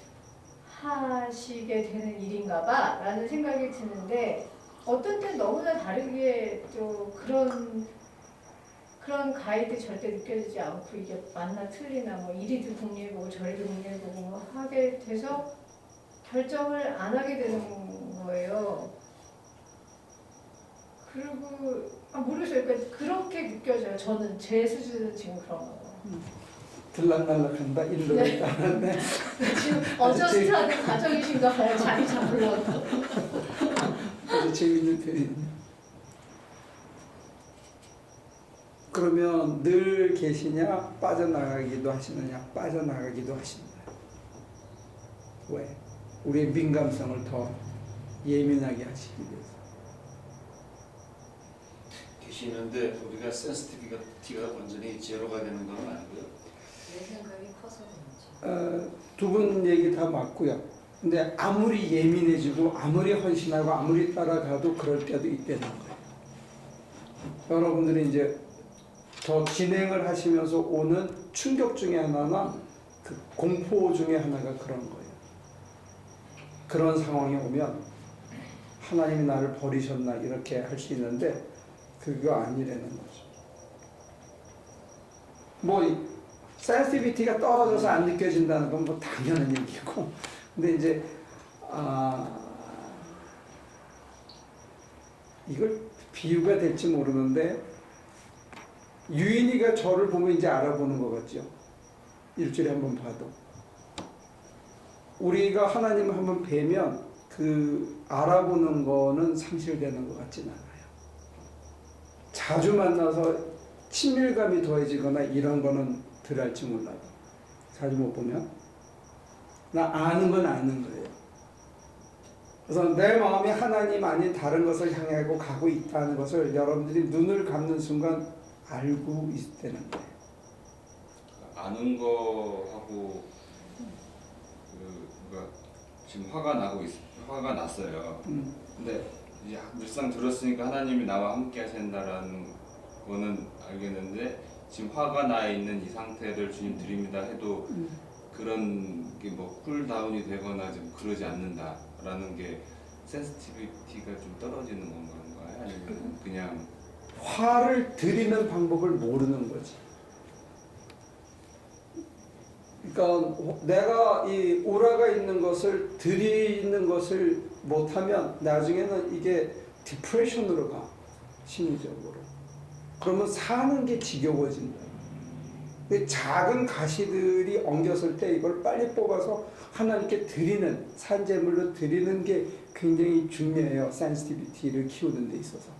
하시게 되는 일인가 봐 라는 생각이 드는데 어떤 때는 너무나 다르게 또 그런 가이드 절대 느껴지지 않고 이게 맞나 틀리나 뭐 이리도 궁리해보고 저리도 궁리해보고 뭐 하게 돼서 결정을 안 하게 되는 거예요. 그리고 모르겠어요. 그러니까 그렇게 느껴져요. 저는 제 수준은 지금 그런 거예요. 들락날락한다 인도에 따랐네. 지금 어저스트하는 과정이신가 봐요. 자리 잡으려고. 아주 재밌는 표현이네. 그러면 늘 계시냐 빠져나가기도 하시느냐 빠져나가기도 하신다. 왜? 우리의 민감성을 더 예민하게 하시기 위해서. 계시는데 우리가 센스티비티가 완전히 제로가 되는 건 아니고요. 내 생각이 커서 그렇지. 두 분 얘기 다 맞고요. 근데 아무리 예민해지고 아무리 헌신하고 아무리 따라가도 그럴 때도 있다는 거예요. 여러분들이 이제 더 진행을 하시면서 오는 충격 중에 하나나 그 공포 중에 하나가 그런 거예요. 그런 상황이 오면 하나님이 나를 버리셨나 이렇게 할 수 있는데 그거 아니라는 거죠. 뭐 센시티비티가 떨어져서 안 느껴진다는 건 뭐 당연한 얘기고 근데 이제 이걸 비유가 될지 모르는데 유인이가 저를 보면 이제 알아보는 것 같죠. 일주일에 한 번 봐도 우리가 하나님을 한번 뵈면 그 알아보는 거는 상실되는 것 같진 않아요. 자주 만나서 친밀감이 더해지거나 이런 거는 덜 할지 몰라도 자주 못 보면. 나 아는 건 아는 거예요. 그래서 내 마음이 하나님 아닌 다른 것을 향하고 가고 있다는 것을 여러분들이 눈을 감는 순간 알고 있다는 거예요. 아는 거하고 그러니까 지금 화가 났어요. 근데 이제 늘상 들었으니까 하나님이 나와 함께 하신다라는 거는 알겠는데 지금 화가 나 있는 이 상태를 주님 드립니다 해도 그런 게 뭐 쿨다운이 되거나 좀 그러지 않는다라는 게 센시티비티가 좀 떨어지는 건가요? 아니면 그냥 화를 드리는 방법을 모르는 거지. 그러니까 내가 이 오라가 있는 것을 드리는 것을 못하면 나중에는 이게 디프레션으로 가, 심리적으로. 그러면 사는 게 지겨워진다. 작은 가시들이 엉겼을 때 이걸 빨리 뽑아서 하나님께 드리는, 산제물로 드리는 게 굉장히 중요해요. 센시티비티를 키우는 데 있어서.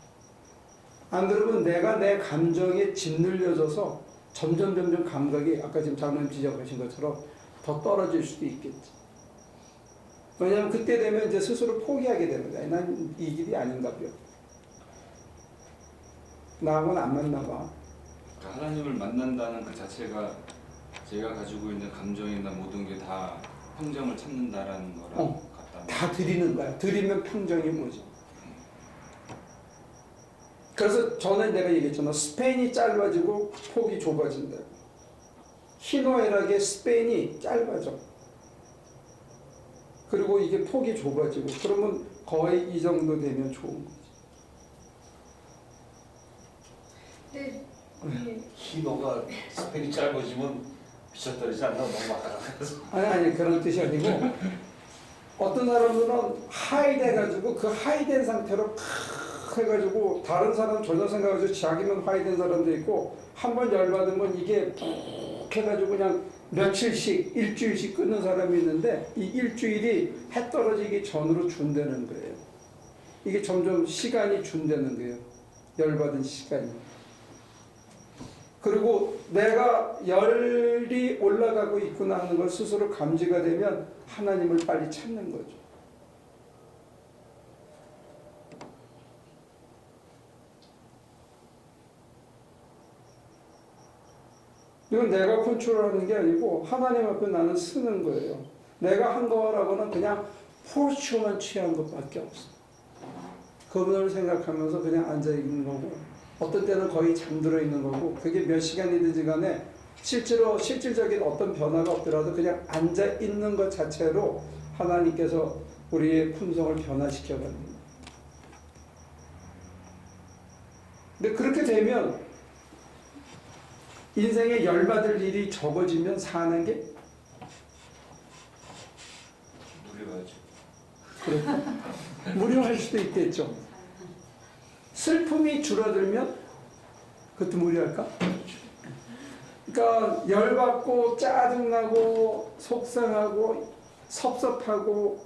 안 그러면 내가 내 감정에 짓눌려져서 점점 감각이 아까 지금 장로님 지적하신 것처럼 더 떨어질 수도 있겠지. 왜냐하면 그때 되면 이제 스스로 포기하게 되는 거야. 난 이 길이 아닌가 봐요. 나하고는 안 맞나 봐. 그러니까 하나님을 만난다는 그 자체가 제가 가지고 있는 감정이나 모든 게 다 평정을 찾는다라는 거랑 같다. 다 드리는 거야. 드리면 평정이 뭐지? 그래서 전에 내가 얘기했잖아. 스팬이 짧아지고 폭이 좁아진다. 희노애락의 스팬이 짧아져. 그리고 이게 폭이 좁아지고 그러면 거의 이 정도 되면 좋은 거지. 근데 희노가 스펠이 짧아지면 미쳤다리지 않나? 너무 왔다 갔다 해서. 아니 그런 뜻이 아니고 어떤 사람들은 하이돼가지고 그 하이된 상태로 해가지고 다른 사람 전혀 생각하지 자기만 하이된 사람도 있고 한 번 열받으면 이게 푹 해가지고 그냥 며칠씩 일주일씩 끊는 사람이 있는데 이 일주일이 해 떨어지기 전으로 준다는 거예요. 이게 점점 시간이 준다는 거예요. 열받은 시간이. 그리고 내가 열이 올라가고 있구나 하는 걸 스스로 감지가 되면 하나님을 빨리 찾는 거죠. 이건 내가 컨트롤하는 게 아니고 하나님 앞에 나는 쓰는 거예요. 내가 한 거라고는 그냥 포르추만 취한 것밖에 없어. 그분을 생각하면서 그냥 앉아 있는 거고 어떤 때는 거의 잠들어 있는 거고 그게 몇 시간이든지 간에 실질적인 어떤 변화가 없더라도 그냥 앉아 있는 것 자체로 하나님께서 우리의 품성을 변화시켜 가는 거예요. 근데 그렇게 되면 인생에 열받을 일이 적어지면 사는 게 누려야지. 그래. 무료할 수도 있겠죠. 슬픔이 줄어들면 그것도 무료할까? 그러니까 열받고 짜증나고 속상하고 섭섭하고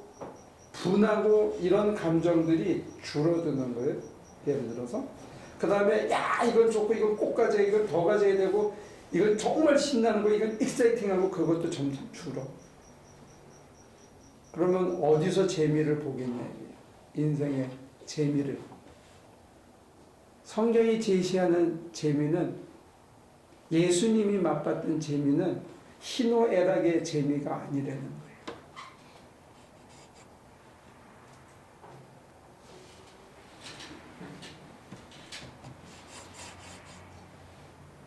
분하고 이런 감정들이 줄어드는 거예요. 예를 들어서 그 다음에 야 이건 좋고 이건 꼭 가져야 이건 더 가져야 되고 이건 정말 신나는 거 이건 익사이팅하고 그것도 점점 줄어. 그러면 어디서 재미를 보겠냐 인생의 재미를. 성경이 제시하는 재미는 예수님이 맛봤던 재미는 희노애락의 재미가 아니라는 거예요.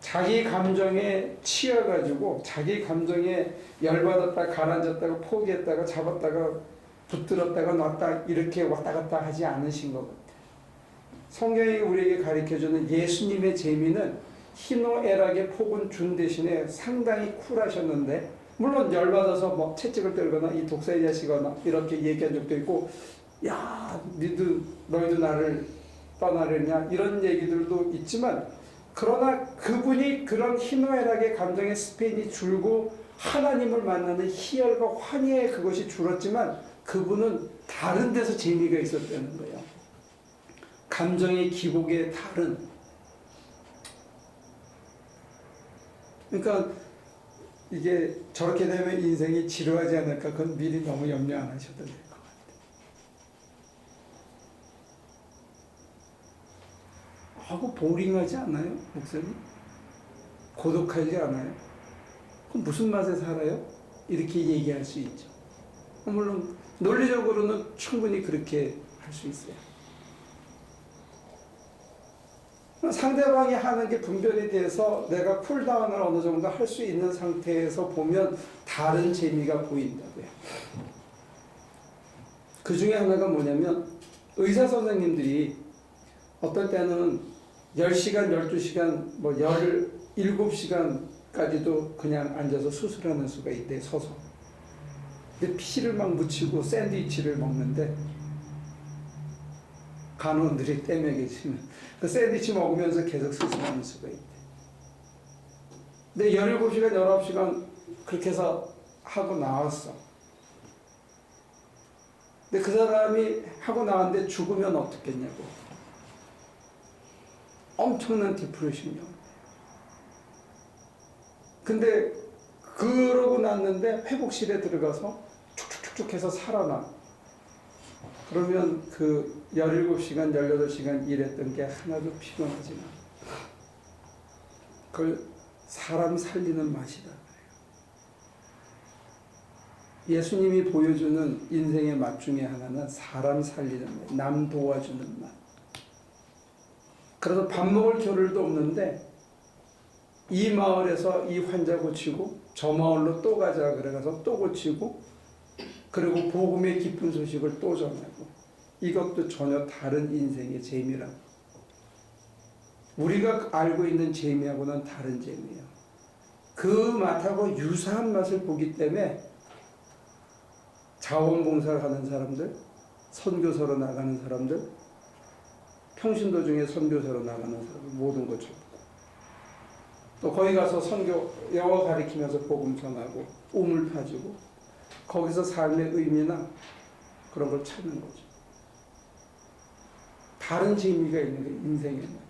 자기 감정에 치여가지고 자기 감정에 열받았다 가라앉았다가 포기했다가 잡았다가 붙들었다가 놨다 이렇게 왔다 갔다 하지 않으신 것 같아요. 성경이 우리에게 가르쳐주는 예수님의 재미는 희노애락의 폭은 준 대신에 상당히 쿨하셨는데 물론 열받아서 뭐 채찍을 떨거나 이 독사의 자식거나 이렇게 얘기한 적도 있고 야 너희도 나를 떠나려냐 이런 얘기들도 있지만 그러나 그분이 그런 희노애락의 감정의 스팬이 줄고 하나님을 만나는 희열과 환희의 그것이 줄었지만 그분은 다른 데서 재미가 있었다는 거예요. 감정의 기복에 다른. 그러니까 이게 저렇게 되면 인생이 지루하지 않을까 그건 미리 너무 염려 안 하셔도 될 것 같아요. 하고 보링하지 않아요? 목사님? 고독하지 않아요? 그럼 무슨 맛에 살아요? 이렇게 얘기할 수 있죠. 물론 논리적으로는 충분히 그렇게 할 수 있어요. 상대방이 하는 게 분별이 돼서 내가 쿨다운을 어느 정도 할 수 있는 상태에서 보면 다른 재미가 보인다고요. 그 중에 하나가 뭐냐면 의사 선생님들이 어떨 때는 10시간, 12시간, 뭐 17시간까지도 그냥 앉아서 수술하는 수가 있대, 서서. 근데 피를 막 묻히고 샌드위치를 먹는데 간호원들이 떼며 계시면 그 샌드위치 먹으면서 계속 수술하는 수가 있대. 근데 17시간, 19시간 그렇게 해서 하고 나왔어. 근데 그 사람이 하고 나왔는데 죽으면 어떻겠냐고. 엄청난 디프레션이요. 근데 그러고 났는데 회복실에 들어가서 축축축축 해서 살아나. 그러면 그 17시간, 18시간 일했던 게 하나도 피곤하지 않아. 그걸 사람 살리는 맛이다. 예수님이 보여주는 인생의 맛 중에 하나는 사람 살리는 맛, 남 도와주는 맛. 그래서 밥 먹을 겨를도 없는데 이 마을에서 이 환자 고치고 저 마을로 또 가자 그래가서 또 고치고 그리고 복음의 기쁜 소식을 또 전하고 이것도 전혀 다른 인생의 재미라고. 우리가 알고 있는 재미하고는 다른 재미예요. 그 맛하고 유사한 맛을 보기 때문에 자원봉사를 하는 사람들, 선교사로 나가는 사람들, 평신도 중에 선교사로 나가는 사람들 모든 거 접고 또 거기 가서 선교 영어 가리키면서 복음 전하고 우물 파주고 거기서 삶의 의미나 그런 걸 찾는 거죠. 다른 재미가 있는 거예요, 인생에는.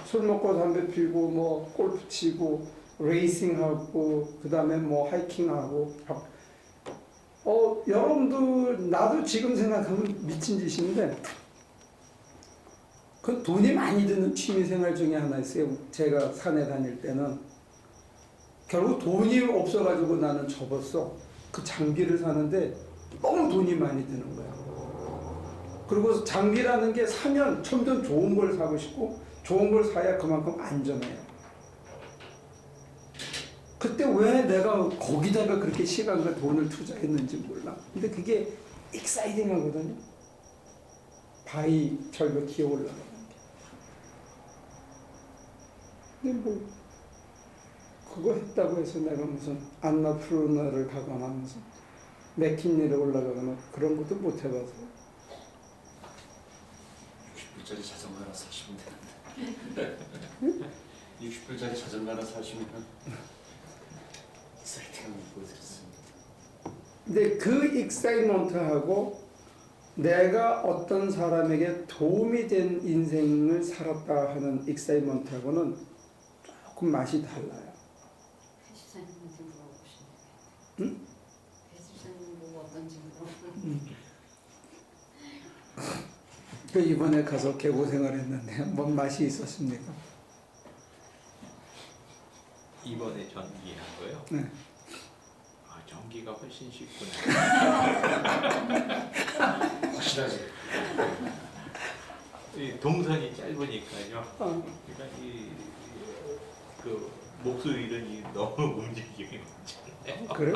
술 먹고 담배 피고 뭐 골프 치고 레이싱하고 그 다음에 뭐 하이킹하고 여러분들 나도 지금 생각하면 미친 짓인데 그 돈이 많이 드는 취미생활 중에 하나 있어요. 제가 산에 다닐 때는 결국 돈이 없어가지고 나는 접었어. 그 장비를 사는데 너무 돈이 많이 드는 거야. 그리고 장비라는 게 사면 점점 좋은 걸 사고 싶고 좋은 걸 사야 그만큼 안전해요. 그때 왜 내가 거기다가 그렇게 시간과 돈을 투자했는지 몰라. 근데 그게 익사이딩 하거든요. 바위 절벽 기어 올라가는 게. 근데 뭐 그거 했다고 해서 내가 무슨 안나푸르나를 가거나 무슨 맥킨리를 올라가거나 그런 것도 못 해봐서. 60불짜리 자전거 하나 사시면 되는데 60불짜리 자전거 하나 사시면 세팅을 보여드렸습니다. 근데 그 익사이먼트하고 내가 어떤 사람에게 도움이 된 인생을 살았다 하는 익사이먼트하고는 조금 맛이 달라요. 배집사님한테 물어보고 싶네요. 응? 배집사님 보고 어떤지 물어보고. 그 이번에 가서 개고생을 했는데 뭔 맛이 있었습니까? 이번에 전기 한 거요? 네. 아, 전기가 훨씬 쉽구나. 확실하지. 이 동선이 짧으니까요. 그러니까 그 목소리는 너무 움직임이 많잖아요. 그래?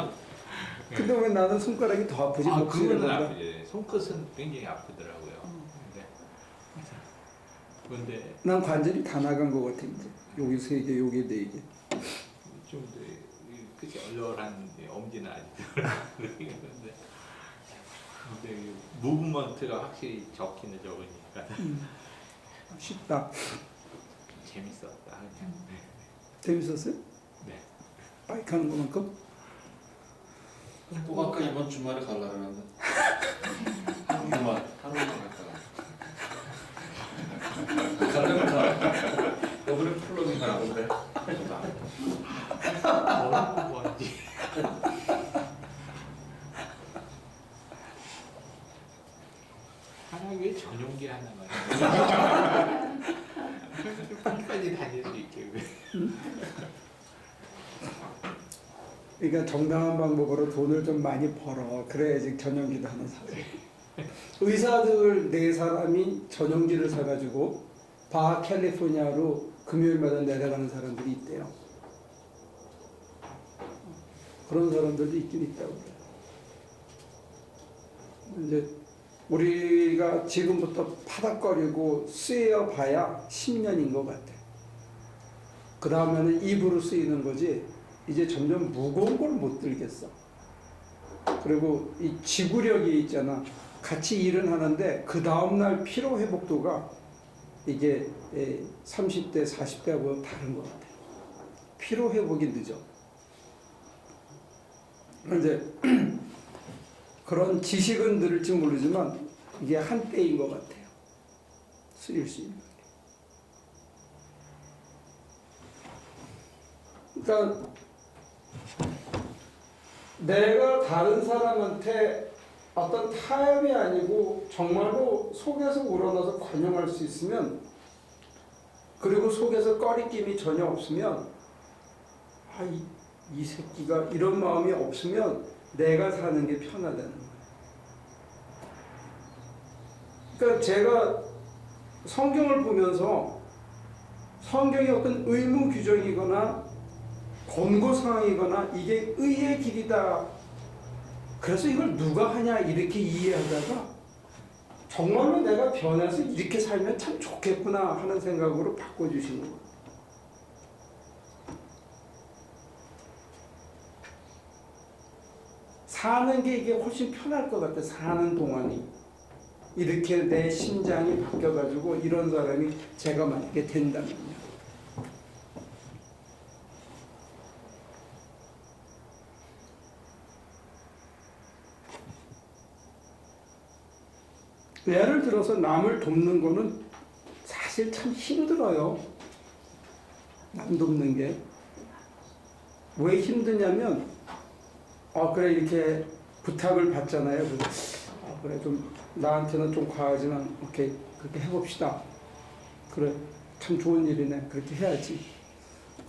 근데 왜 나는 손가락이 더 아프지? 아, 그거는 목소리보다? 아프지. 손끝은 굉장히 아프더라고요. 근데 난 관절이 다 나간 것 같아 이제. 여기 3개, 여기 4개. 좀 그게 얼얼한 엄지는 아니더라고요. 근데 무브먼트가 확실히 적기는 적으니까 쉽다. 재밌었다. 그냥. 재밌었어요? 네. 바이크 하는 것만큼? 또 아까 이번 주말에 가려고 하는데 하루만 갔다가 가려면 가. 이번에 풀러는 가는데 그러니까 정당한 방법으로 돈을 좀 많이 벌어. 그래야지 전용기도 하나 사지. 의사들 4사람이 전용기를 사가지고 바하 캘리포니아로 금요일마다 내려가는 사람들이 있대요. 그런 사람들도 있긴 있다고 그래요. 이제 우리가 지금부터 파닥거리고 쓰여봐야 10년인 것 같아. 그 다음에는 입으로 쓰이는 거지. 이제 점점 무거운 걸 못 들겠어. 그리고 이 지구력이 있잖아. 같이 일은 하는데 그 다음날 피로 회복도가 이게 30대, 40대하고 다른 것 같아요. 피로 회복이 늦어. 이제 그런 지식은 들을지 모르지만 이게 한때인 것 같아요. 쓰일 수 있는. 그러니까 내가 다른 사람한테 어떤 타협이 아니고 정말로 속에서 우러나서 관용할 수 있으면, 그리고 속에서 꺼리낌이 전혀 없으면, 이 새끼가 이런 마음이 없으면 내가 사는 게 편하다는 거예요. 그러니까 제가 성경을 보면서 성경이 어떤 의무 규정이거나 권고사항이거나 이게 의의 길이다, 그래서 이걸 누가 하냐 이렇게 이해하다가 정말로 내가 변해서 이렇게 살면 참 좋겠구나 하는 생각으로 바꿔주신 거예요. 사는 게 이게 훨씬 편할 것 같아. 사는 동안이 이렇게 내 심장이 바뀌어가지고 이런 사람이 제가 만약에 된다면요. 예를 들어서 남을 돕는 거는 사실 참 힘들어요. 남 돕는 게. 왜 힘드냐면, 그래, 이렇게 부탁을 받잖아요. 그래, 좀, 나한테는 좀 과하지만, 오케이, 그렇게 해봅시다. 그래, 참 좋은 일이네. 그렇게 해야지.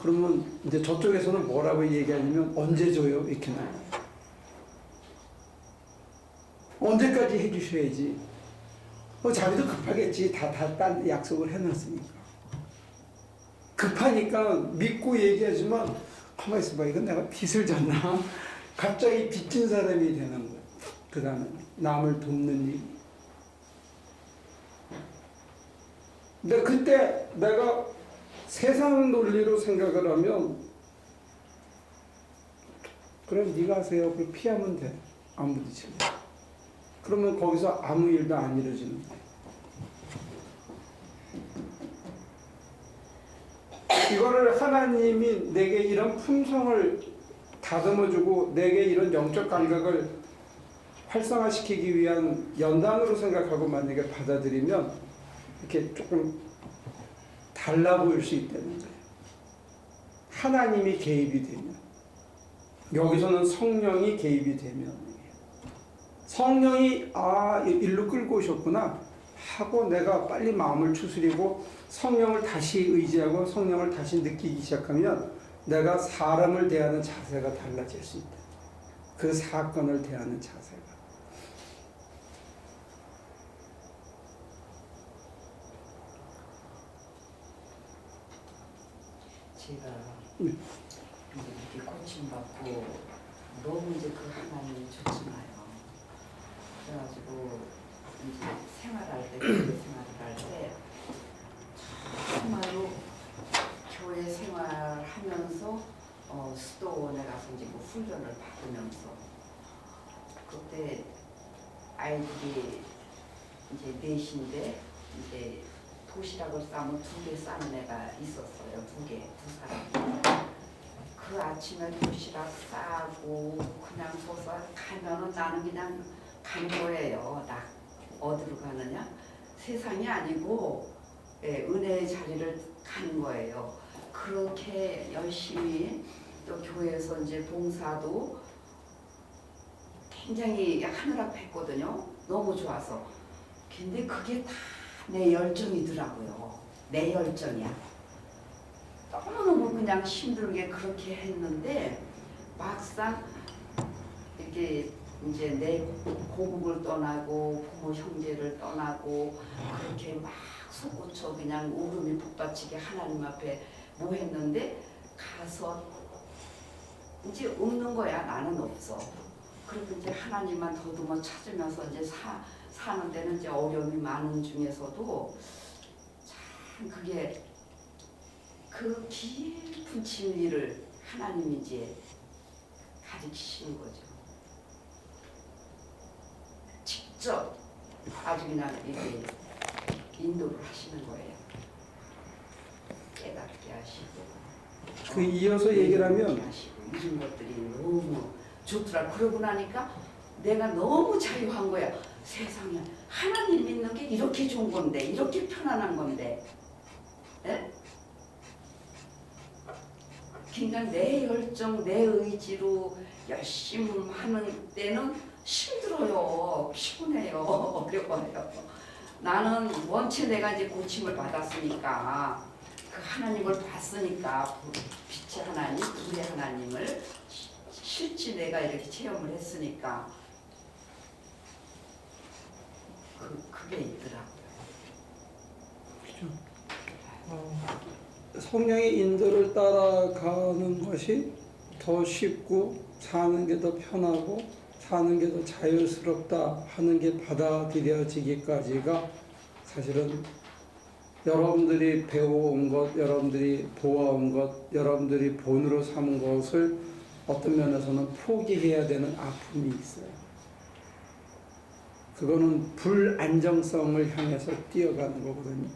그러면 이제 저쪽에서는 뭐라고 얘기하냐면, 언제 줘요? 이렇게 나와요. 언제까지 해주셔야지. 자기도 급하겠지. 딴 약속을 해놨으니까. 급하니까 믿고 얘기하지만, 가만히 있어봐. 이건 내가 빚을 졌나? 갑자기 빚진 사람이 되는 거야. 그 다음에 남을 돕는 일. 근데 그때 내가 세상 논리로 생각을 하면, 그럼 네가 하세요. 그걸 피하면 돼. 안 부딪히고. 그러면 거기서 아무 일도 안 이루어지는 거예요. 이거를 하나님이 내게 이런 품성을 다듬어주고 내게 이런 영적 감각을 활성화시키기 위한 연단으로 생각하고 만약에 받아들이면 이렇게 조금 달라 보일 수 있다는 거예요. 하나님이 개입이 되면. 여기서는 성령이 개입이 되면. 성령이 일로 끌고 오셨구나 하고 내가 빨리 마음을 추스리고 성령을 다시 의지하고 성령을 다시 느끼기 시작하면 내가 사람을 대하는 자세가 달라질 수 있다. 그 사건을 대하는 자세가. 제가 이렇게 코칭받고 너무 이제 그 하나님이 좋잖아요. 그래가지고 이제 생활할 때, 교회 생활을 할 때 정말로 교회 생활하면서 수도원에 가서 이제 뭐 훈련을 받으면서 그때 아이들이 이제 넷인데 이제 도시락을 싸면 2개 싸는 애가 있었어요. 2 사람. 그 아침에 도시락 싸고 그냥 서서 가면은 나는 그냥 간 거예요. 나 어디로 가느냐? 세상이 아니고 은혜의 자리를 간 거예요. 그렇게 열심히 또 교회에서 이제 봉사도 굉장히 하느라 했거든요. 너무 좋아서. 근데 그게 다 내 열정이더라고요. 내 열정이야. 너무너무 그냥 힘들게 그렇게 했는데 막상 이렇게 이제 내 고국을 떠나고 부모 형제를 떠나고 그렇게 막 솟구쳐 그냥 울음이 북받치게 하나님 앞에 뭐 했는데 가서 이제 없는 거야. 나는 없어. 그리고 이제 하나님만 더듬어 찾으면서 이제 사는 데는 이제 어려움이 많은 중에서도 참 그게 그 깊은 진리를 하나님이 이제 가르치시는 거죠. 직접 아주 그냥 이렇게 인도를 하시는 거예요. 깨닫게 하시고. 그 이어서 얘기를 하면 하시고 이런 것들이 너무 좋더라. 그러고 나니까 내가 너무 자유한 거야. 세상에 하나님 믿는 게 이렇게 좋은 건데, 이렇게 편안한 건데. 에? 그러니까 내 열정, 내 의지로 열심히 하는 때는 힘들어요. 피곤해요. 어려워요. 나는 원체 내가 이제 고침을 받았으니까 그 하나님을 봤으니까 빛의 하나님, 불의 하나님을 실제 내가 이렇게 체험을 했으니까 그게 있더라고요. 성령의 인도를 따라가는 것이 더 쉽고 사는 게 더 편하고 사는 게 더 자유스럽다 하는 게 받아들여지기까지가 사실은 여러분들이 배워온 것, 여러분들이 보아온 것, 여러분들이 본으로 삼은 것을 어떤 면에서는 포기해야 되는 아픔이 있어요. 그거는 불안정성을 향해서 뛰어가는 거거든요.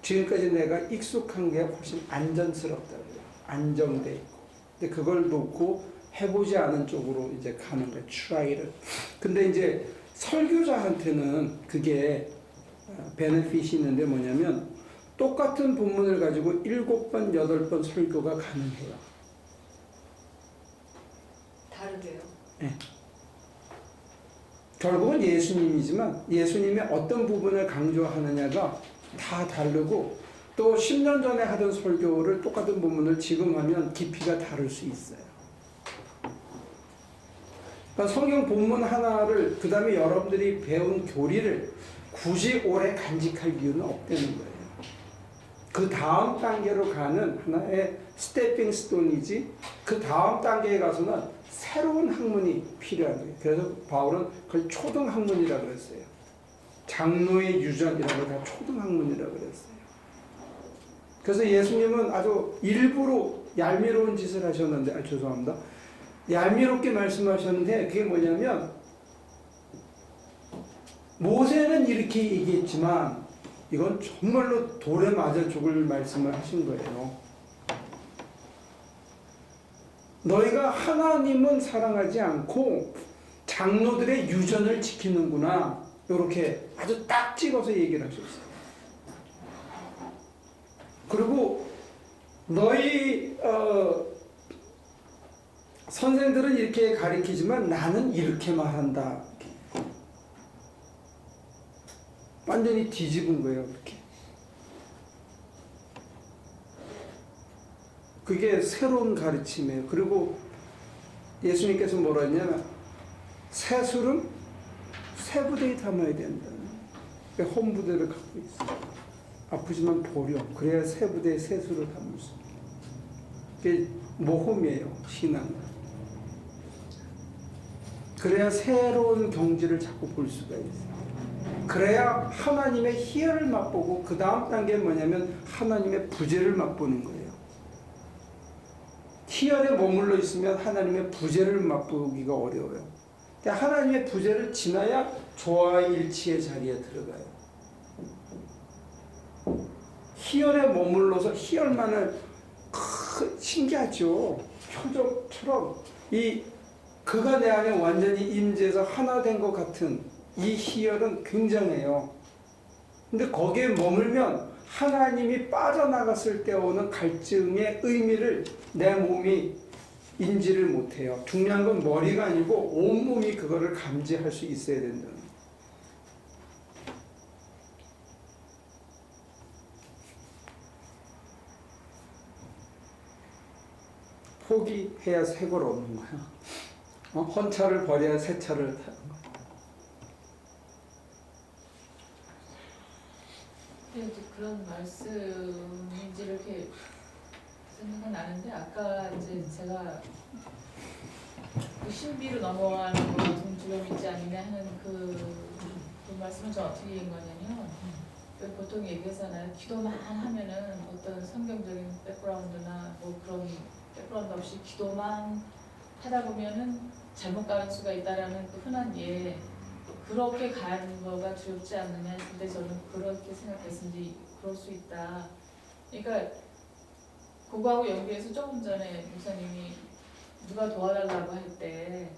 지금까지 내가 익숙한 게 훨씬 안전스럽다고요. 안정돼 있고. 근데 그걸 놓고 해보지 않은 쪽으로 이제 가는 거예요. 트라이를. 근데 이제 설교자한테는 그게 베네핏이 있는데 뭐냐면 똑같은 본문을 가지고 7번, 8번 설교가 가능해요. 다르게요. 네. 결국은 예수님이지만 예수님의 어떤 부분을 강조하느냐가 다 다르고 또 10년 전에 하던 설교를 똑같은 본문을 지금 하면 깊이가 다를 수 있어요. 그러니까 성경 본문 하나를 그 다음에 여러분들이 배운 교리를 굳이 오래 간직할 이유는 없다는 거예요. 그 다음 단계로 가는 하나의 스태핑 스톤이지 그 다음 단계에 가서는 새로운 학문이 필요한 거예요. 그래서 바울은 그걸 초등학문이라고 그랬어요. 장로의 유전이라고 다 초등학문이라고 그랬어요. 그래서 예수님은 아주 일부러 얄미로운 짓을 하셨는데, 죄송합니다. 얄미롭게 말씀하셨는데 그게 뭐냐면 모세는 이렇게 얘기했지만 이건 정말로 돌에 맞아 죽을 말씀을 하신 거예요. 너희가 하나님은 사랑하지 않고 장로들의 유전을 지키는구나. 이렇게 아주 딱 찍어서 얘기를 하셨어요. 그리고 너희 선생들은 이렇게 가르치지만 나는 이렇게 말한다. 완전히 뒤집은 거예요. 이렇게. 그게 새로운 가르침이에요. 그리고 예수님께서 뭐라 했냐면 새술은 새부대에 담아야 된다. 혼부대를 갖고 있어요. 아프지만 보렴. 그래야 새부대에 새술을 담을 수 있어요. 그게 모험이에요. 신앙은. 그래야 새로운 경지를 자꾸 볼 수가 있어요. 그래야 하나님의 희열을 맛보고 그 다음 단계는 뭐냐면 하나님의 부재를 맛보는 거예요. 희열에 머물러 있으면 하나님의 부재를 맛보기가 어려워요. 하나님의 부재를 지나야 조화 일치의 자리에 들어가요. 희열에 머물러서 희열만을 신기하죠. 표적처럼 그가 내 안에 완전히 임재해서 하나 된 것 같은 이 희열은 굉장해요. 근데 거기에 머물면 하나님이 빠져나갔을 때 오는 갈증의 의미를 내 몸이 인지를 못해요. 중요한 건 머리가 아니고 온몸이 그거를 감지할 수 있어야 된다는 거예요. 포기해야 새 걸 얻는 거야. 헌차를 버려야 새 차를 타는 거야. 근데 이제 그런 말씀인지 이렇게 생각은 나는데 아까 이제 제가 그 신비로 넘어가는 것이 좀 두려움 있지 않느냐 하는 그 말씀을 저 어떻게 이해한 거냐면 보통 얘기하잖아요. 기도만 하면은 어떤 성경적인 백그라운드나 뭐 그런 백그라운드 없이 기도만 하다 보면은 잘못 가는 수가 있다라는 그 흔한 예. 그렇게 가는 거가 두렵지 않느냐. 근데 저는 그렇게 생각했는지 그럴 수 있다. 그러니까 그거하고 연계해서 조금 전에 목사님이 누가 도와달라고 할 때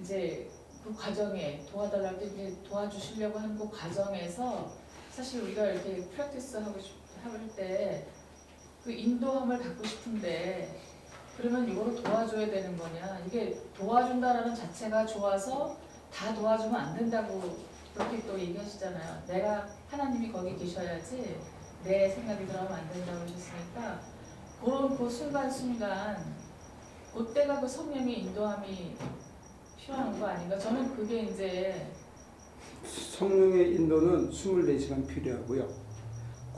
이제 그 과정에 도와달라고 할 때 이제 도와주시려고 하는 그 과정에서 사실 우리가 이렇게 프랙티스 하고 할 때 그 인도함을 갖고 싶은데 그러면 이거를 도와줘야 되는 거냐. 이게 도와준다라는 자체가 좋아서 다 도와주면 안 된다고 그렇게 또 얘기하시잖아요. 내가 하나님이 거기 계셔야지 내 생각이 들어가면 안 된다고 하셨으니까 그런 그 순간순간 그때가 그 성령의 인도함이 필요한 거 아닌가? 저는 그게 이제 성령의 인도는 24시간 필요하고요.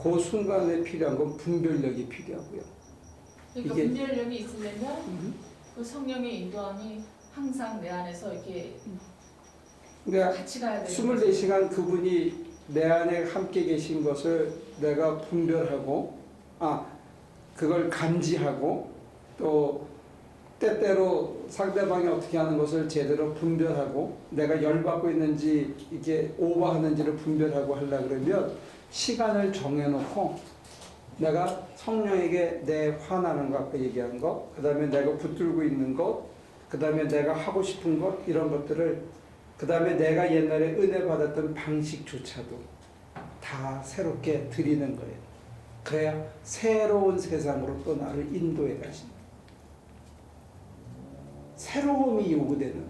그 순간에 필요한 건 분별력이 필요하고요. 그러니까 이게- 분별력이 있으려면 그 성령의 인도함이 항상 내 안에서 이렇게 그러니까 같이 가야 되는 24시간 그분이 내 안에 함께 계신 것을 내가 분별하고 그걸 감지하고 또 때때로 상대방이 어떻게 하는 것을 제대로 분별하고 내가 열받고 있는지 이게 오버하는지를 분별하고 하려고 그러면 시간을 정해놓고 내가 성령에게 내 화나는 거 아까 얘기한 거, 그 다음에 내가 붙들고 있는 것, 그 다음에 내가 하고 싶은 것 이런 것들을 그 다음에 내가 옛날에 은혜 받았던 방식조차도 다 새롭게 드리는 거예요. 그래야 새로운 세상으로 또 나를 인도해 가신다. 새로움이 요구되는 거예요.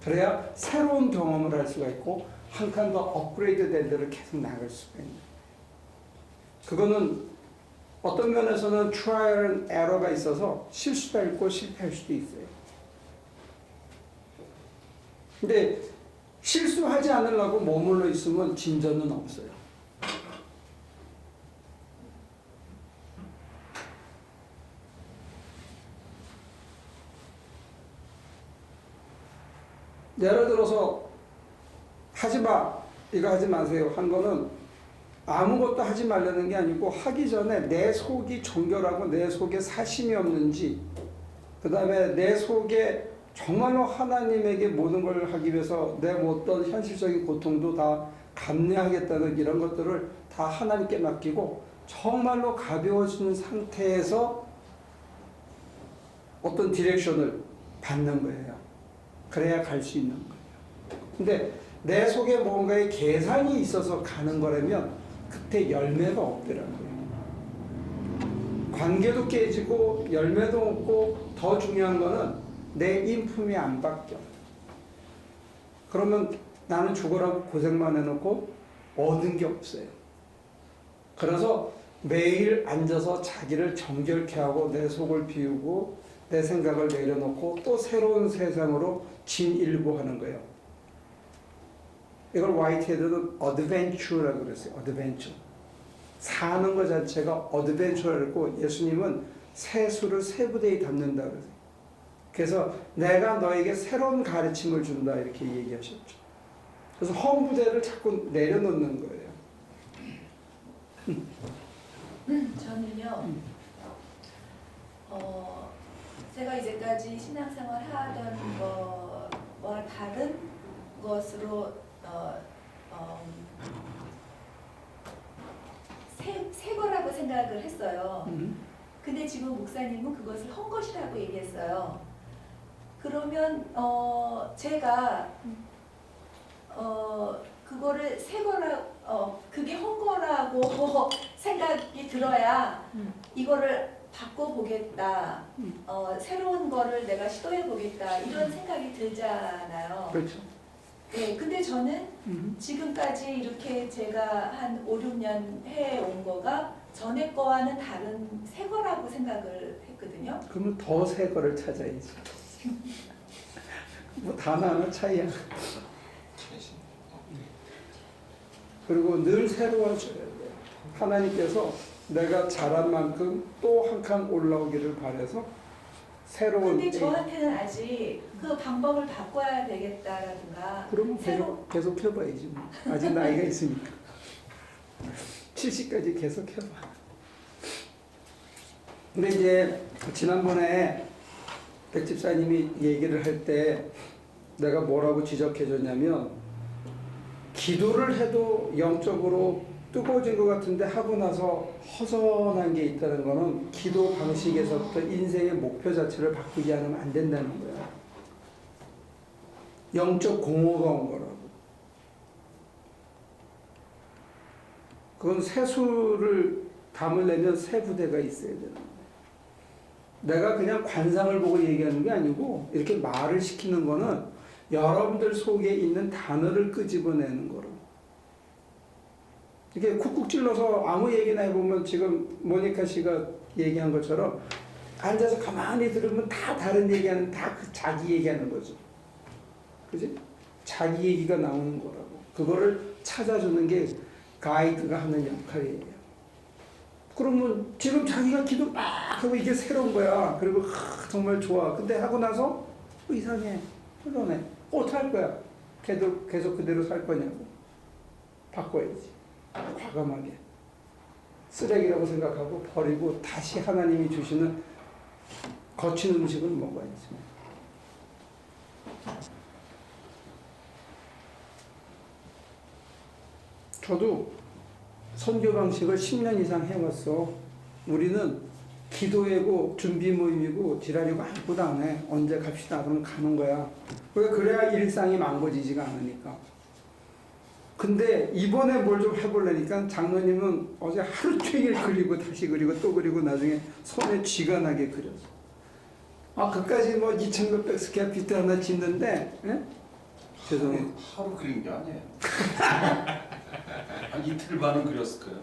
그래야 새로운 경험을 할 수가 있고 한 칸 더 업그레이드 된 데를 계속 나갈 수가 있는 거예요. 그거는 어떤 면에서는 트라이얼 앤 에러가 있어서 실수도 있고 실패할 수도 있어요. 근데 실수하지 않으려고 머물러 있으면 진전은 없어요. 예를 들어서 하지 마, 이거 하지 마세요 한 거는 아무것도 하지 말라는 게 아니고 하기 전에 내 속이 정결하고 내 속에 사심이 없는지 그 다음에 내 속에 정말로 하나님에게 모든 걸 하기 위해서 내 어떤 현실적인 고통도 다 감내하겠다는 이런 것들을 다 하나님께 맡기고 정말로 가벼워지는 상태에서 어떤 디렉션을 받는 거예요. 그래야 갈 수 있는 거예요. 근데 내 속에 뭔가의 계산이 있어서 가는 거라면 그때 열매가 없더라고요. 관계도 깨지고 열매도 없고 더 중요한 거는 내 인품이 안 바뀌어. 그러면 나는 죽으라고 고생만 해놓고 얻은 게 없어요. 그래서 매일 앉아서 자기를 정결케 하고 내 속을 비우고 내 생각을 내려놓고 또 새로운 세상으로 진일보하는 거예요. 이걸 화이트헤드는 어드벤처라고 그랬어요. 어드벤처. 사는 것 자체가 어드벤처라고 예수님은 세수를 세 부대에 담는다 그러세요. 그래서 내가 너에게 새로운 가르침을 준다 이렇게 얘기하셨죠. 그래서 험부대를 자꾸 내려놓는 거예요. 저는요. 제가 이제까지 신앙생활 하던 거와 다른 것으로 새 거라고 생각을 했어요. 근데 지금 목사님은 그것을 헌 것이라고 얘기했어요. 그러면 제가 그거를 새 거라 그게 헌 거라고 생각이 들어야 이거를 바꿔보겠다. 새로운 거를 내가 시도해보겠다. 이런 생각이 들잖아요. 그렇죠. 네, 근데 저는 지금까지 이렇게 제가 한 5, 6년 해온 거가 전에 거와는 다른 새 거라고 생각을 했거든요. 그러면 더 새 거를 찾아야지. 뭐 단어 하나 차이야. 그리고 늘 새로워져야 돼요. 하나님께서 내가 잘한 만큼 또 한 칸 올라오기를 바라서 새로운. 근데 저한테는 아직 그 방법을 바꿔야 되겠다라든가 그러면 새로 계속 해봐야지. 뭐. 아직 나이가 있으니까. 70까지 계속 해봐. 근데 이제 지난번에 백 집사님이 얘기를 할 때 내가 뭐라고 지적해줬냐면, 기도를 해도 영적으로 뜨거워진 것 같은데 하고 나서 허전한 게 있다는 거는 기도 방식에서부터 인생의 목표 자체를 바꾸지 않으면 안 된다는 거야. 영적 공허가 온 거라고. 그건 세수를 담으려면 새 부대가 있어야 되는 거야. 내가 그냥 관상을 보고 얘기하는 게 아니고 이렇게 말을 시키는 거는 여러분들 속에 있는 단어를 끄집어내는 거로. 이렇게 쿡쿡 찔러서 아무 얘기나 해보면 지금 모니카 씨가 얘기한 것처럼 앉아서 가만히 들으면 다 다른 얘기하는, 다 그 자기 얘기하는 거죠. 그지? 자기 얘기가 나오는 거라고. 그거를 찾아주는 게 가이드가 하는 역할이에요. 그러면 지금 자기가 기도 막 하고 이게 새로운 거야. 그리고 정말 좋아. 근데 하고 나서 이상해. 흘러내. 어떡할 거야? 계속 그대로 살 거냐고. 바꿔야지. 과감하게. 쓰레기라고 생각하고 버리고 다시 하나님이 주시는 거친 음식을 먹어야지. 저도 선교 방식을 10년 이상 해왔어. 우리는 기도회고 준비 모임이고 지랄이고 아무것도 안 해. 언제 갑시다 그러면 가는 거야. 그래야 일상이 망가지지가 않으니까. 근데 이번에 뭘 좀 해보려니까 장로님은 어제 하루 종일 그리고 다시 그리고 또 그리고 나중에 손에 쥐가 나게 그렸어. 아, 그까지 뭐 2,600 스퀘어피트 하나 짓는데, 예? 죄송해요. 하루 그린 게 아니에요. 한 이틀 반은 그렸을 거예요.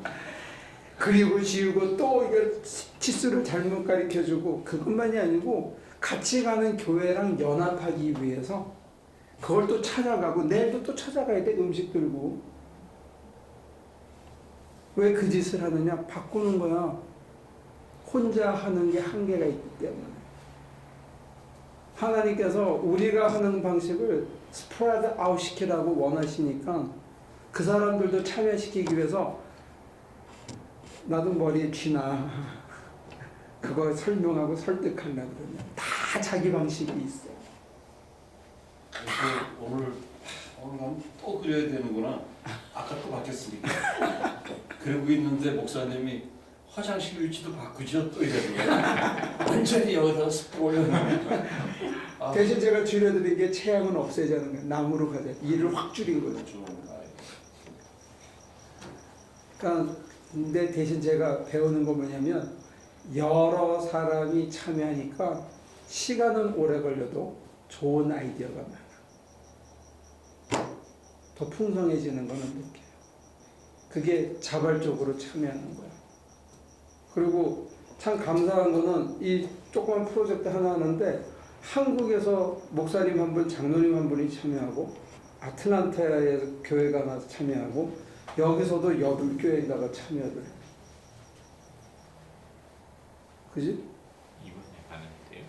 그리고 지우고 또 이거 치수를 잘못 가르쳐주고, 그것만이 아니고 같이 가는 교회랑 연합하기 위해서 그걸 또 찾아가고 내일도 또 찾아가야 돼. 음식 들고. 왜 그 짓을 하느냐? 바꾸는 거야. 혼자 하는 게 한계가 있기 때문에. 하나님께서 우리가 하는 방식을 스프레드 아웃 시키라고 원하시니까 그 사람들도 참여시키기 위해서 나도 머리에 쥐나 그거 설명하고 설득하려고 그러냐. 다 자기 방식이 있어. 오늘 가면 또 그려야 되는구나. 아까 또 바뀌었으니까. 그러고 있는데 목사님이 화장실 위치도 바꾸죠 또 이러는 거야. 완전히 여기다가 습 올려놓으니까. 대신 제가 줄여드린 게 체향은 없애자는 거예요. 나무로 가자. 일을 확 줄인 거죠. 그러니까 근데 대신 제가 배우는 건 뭐냐면 여러 사람이 참여하니까 시간은 오래 걸려도 좋은 아이디어가 많아. 더 풍성해지는 거는 느껴요. 그게 자발적으로 참여하는 거야. 그리고 참 감사한 거는 이 조그만 프로젝트 하나 하는데 한국에서 목사님 한 분, 장로님 한 분이 참여하고 아틀란타에 교회가 하나 참여하고 여기서도 8교회인가가 참여를 해. 그지? 이번에 가는데요.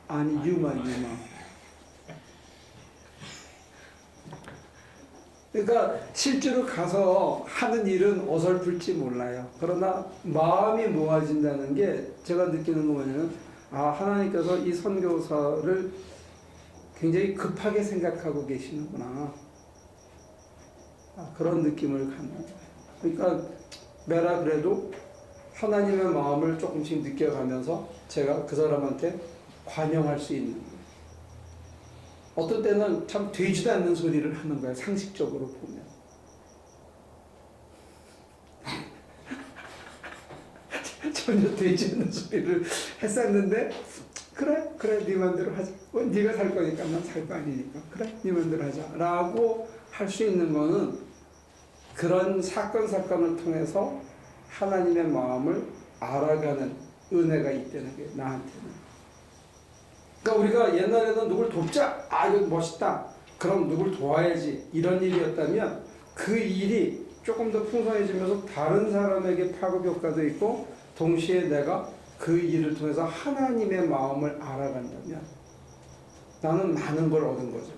아니 유마. 그러니까 실제로 가서 하는 일은 어설플지 몰라요. 그러나 마음이 모아진다는 게 제가 느끼는 거 뭐냐면 하나님께서 이 선교사를 굉장히 급하게 생각하고 계시는구나. 그런 느낌을 갖는 거예요. 그러니까 매라 그래도 하나님의 마음을 조금씩 느껴가면서 제가 그 사람한테 관용할 수 있는 거예요. 어떤 때는 참 되지도 않는 소리를 하는 거야. 상식적으로 보면. 전혀 되지 않는 소리를 했었는데 그래 네 맘대로 하자. 네가 살 거니까 난 살 거 아니니까 그래 네 맘대로 하자 라고 할 수 있는 거는 그런 사건을 통해서 하나님의 마음을 알아가는 은혜가 있다는 게 나한테는. 그러니까 우리가 옛날에는 누굴 돕자, 아 이거 멋있다, 그럼 누굴 도와야지, 이런 일이었다면 그 일이 조금 더 풍성해지면서 다른 사람에게 파급 효과도 있고 동시에 내가 그 일을 통해서 하나님의 마음을 알아간다면 나는 많은 걸 얻은 거죠.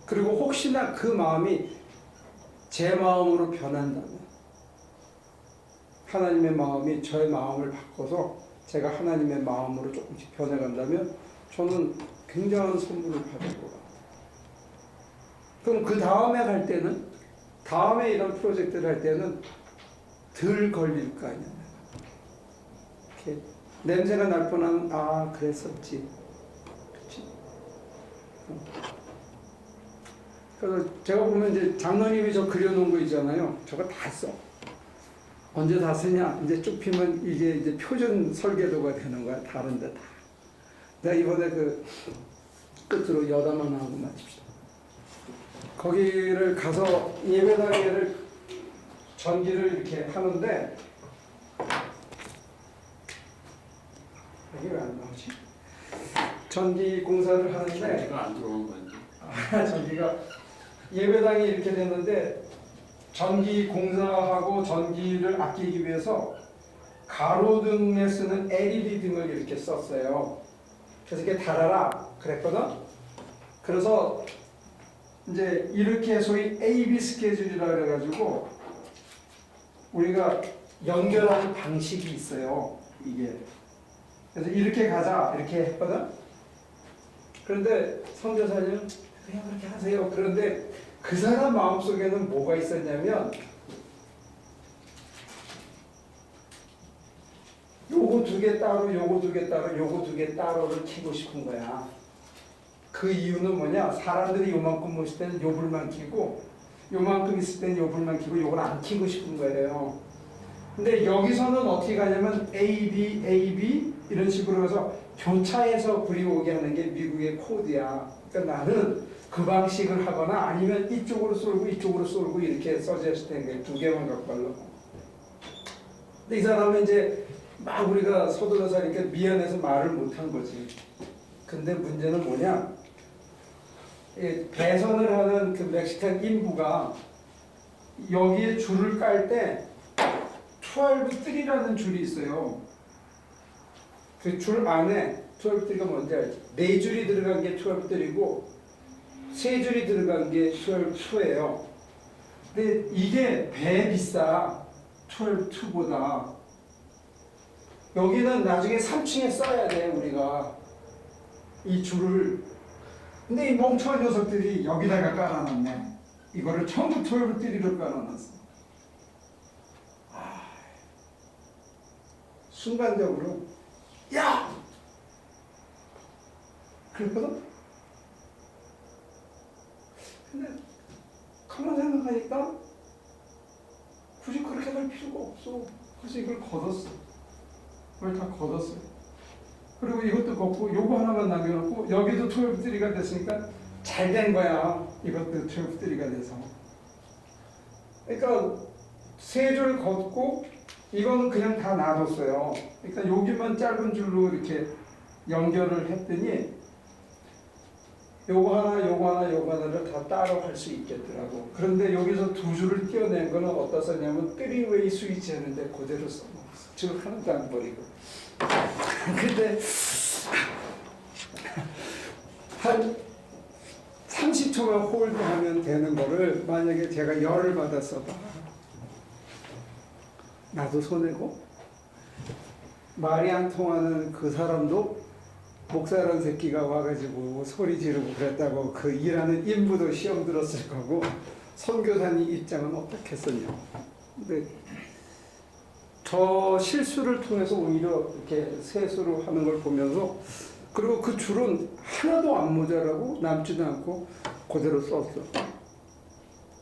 그리고 혹시나 그 마음이 제 마음으로 변한다면, 하나님의 마음이 저의 마음을 바꿔서 제가 하나님의 마음으로 조금씩 변해간다면 저는 굉장한 선물을 받을 것 같아요. 그럼 그 다음에 갈 때는, 다음에 이런 프로젝트를 할 때는 덜 걸릴 거 아니야. 이렇게 냄새가 날 뻔하면 아 그랬었지. 그치? 그래서 제가 보면 이제 장로님이 저 그려놓은 거 있잖아요. 저거 다 써. 언제 다 쓰냐? 이제 쭉 피면 이게 이제 표준 설계도가 되는 거야. 다른데 다. 내가 이번에 그 끝으로 여담 하나 하고 마칩시다. 거기를 가서 예배당에를 전기를 이렇게 하는데 이게 왜 안 나오지? 전기 공사를 하는데 전기가 안 들어오는 건지. 전기가 예배당이 이렇게 됐는데 전기 공사하고 전기를 아끼기 위해서 가로등에 쓰는 LED 등을 이렇게 썼어요. 그래서 이렇게 달아라 그랬거든. 그래서 이제 이렇게 소위 AB 스케줄이라 그래가지고 우리가 연결하는 방식이 있어요. 이게 그래서 이렇게 가자 이렇게 했거든. 그런데 선교사님은 그냥 그렇게 하세요. 그런데 그 사람 마음속에는 뭐가 있었냐면 요거 두 개 따로, 요거 두 개 따로, 요거 두 개 따로를 켜고 싶은 거야. 그 이유는 뭐냐? 사람들이 요만큼 모실 때는 요 불만 켜고 요만큼 있을 때는 요 불만 켜고 요걸 안 켜고 싶은 거예요. 근데 여기서는 어떻게 가냐면 A, B, A, B 이런 식으로 해서 교차해서 불이 오게 하는 게 미국의 코드야. 그러니까 나는 그 방식을 하거나 아니면 이쪽으로 쏠고 이쪽으로 쏠고 이렇게 써졌을 때 두 개만 갖고 하려고. 근데 이 사람은 이제 막 우리가 서둘러서 이렇게 미안해서 말을 못한 거지. 근데 문제는 뭐냐? 배선을 하는 그 멕시칸 인부가 여기에 줄을 깔 때 12-3라는 줄이 있어요. 그 줄 안에 12-3가 뭔지 알지? 4줄이 들어간 게 12-3이고 3줄이 들어간 게 12-2예요. 근데 이게 배 비싸. 12-2보다. 여기는 나중에 3층에 써야 돼, 우리가. 이 줄을. 근데 이 멍청한 녀석들이 여기다가 깔아놨네. 이거를 전부 12-3로 깔아놨어. 순간적으로 야! 그랬거든? 근데 가만 생각하니까 굳이 그렇게 할 필요가 없어. 그래서 이걸 걷었어. 이걸 다 걷었어요. 그리고 이것도 걷고 요거 하나만 남겨놓고 여기도 12-3가 됐으니까 잘 된 거야. 이것도 12-3가 돼서. 그러니까 세 줄 걷고 이거는 그냥 다 놔뒀어요. 그러니까 여기만 짧은 줄로 이렇게 연결을 했더니 요거 하나, 요거 하나, 요거 하나를 다 따로 할 수 있겠더라고. 그런데 여기서 두 줄을 띄어낸 거는 어디다 썼냐면 3웨이 스위치 했는데 그대로 써먹었어. 줄 하나도 안 버리고. 근데 한 30초만 홀드하면 되는 거를 만약에 제가 열을 받았어 봐. 나도 손해고 말이 안 통하는 그 사람도 목사라는 새끼가 와가지고 소리 지르고 그랬다고 그 일하는 인부도 시험 들었을 거고 선교사님 입장은 어떻겠었냐. 근데 저 실수를 통해서 오히려 이렇게 세수로 하는 걸 보면서 그리고 그 줄은 하나도 안 모자라고 남지도 않고 그대로 썼어.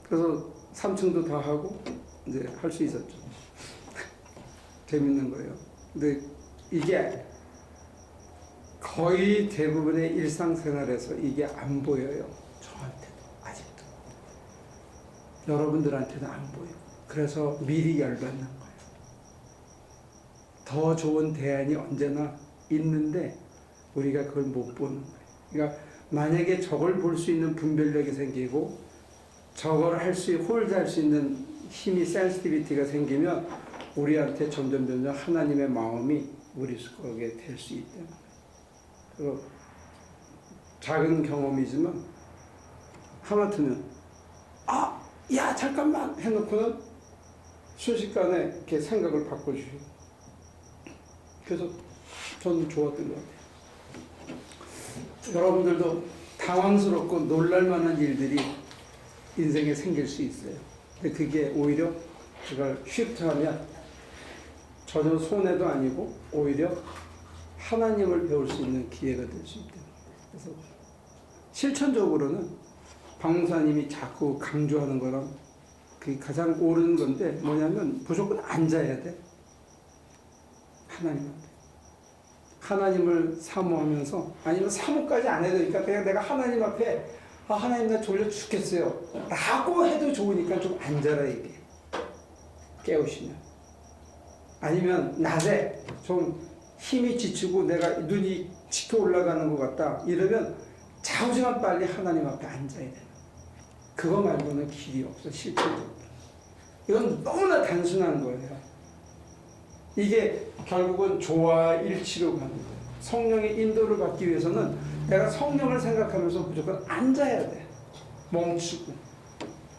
그래서 3층도 다 하고 이제 할 수 있었죠. 재밌는 거예요. 근데 이게 거의 대부분의 일상생활에서 이게 안 보여요. 저한테도 아직도. 여러분들한테는 안 보여. 그래서 미리 열받는 거예요. 더 좋은 대안이 언제나 있는데 우리가 그걸 못 보는 거예요. 그러니까 만약에 저걸 볼 수 있는 분별력이 생기고 저걸 홀드할 수 있는 힘이 센시티비티가 생기면 우리한테 점점 하나님의 마음이 우리 속에 될 수 있다. 그리고 작은 경험이지만 하마터면 야 잠깐만 해놓고는 순식간에 이렇게 생각을 바꿔주시고 그래서 저는 좋았던 것 같아요. 여러분들도 당황스럽고 놀랄만한 일들이 인생에 생길 수 있어요. 근데 그게 오히려 그걸 쉬프트하면 전혀 손해도 아니고 오히려 하나님을 배울 수 있는 기회가 될 수 있다. 그래서 실천적으로는 박목사님이 자꾸 강조하는 거랑 그게 가장 옳은 건데 뭐냐면 무조건 앉아야 돼. 하나님한테. 하나님을 사모하면서 아니면 사모까지 안 해도 되니까 그냥 내가 하나님 앞에 하나님 나 졸려 죽겠어요 라고 해도 좋으니까 좀 앉아라 이게 깨우시면 아니면 낮에 좀 힘이 지치고 내가 눈이 치켜 올라가는 것 같다 이러면 좌우지만 빨리 하나님 앞에 앉아야 돼. 그거 말고는 길이 없어 실제로. 이건 너무나 단순한 거예요. 이게 결국은 조화 일치로 가는 거예요. 성령의 인도를 받기 위해서는 내가 성령을 생각하면서 무조건 앉아야 돼. 멈추고.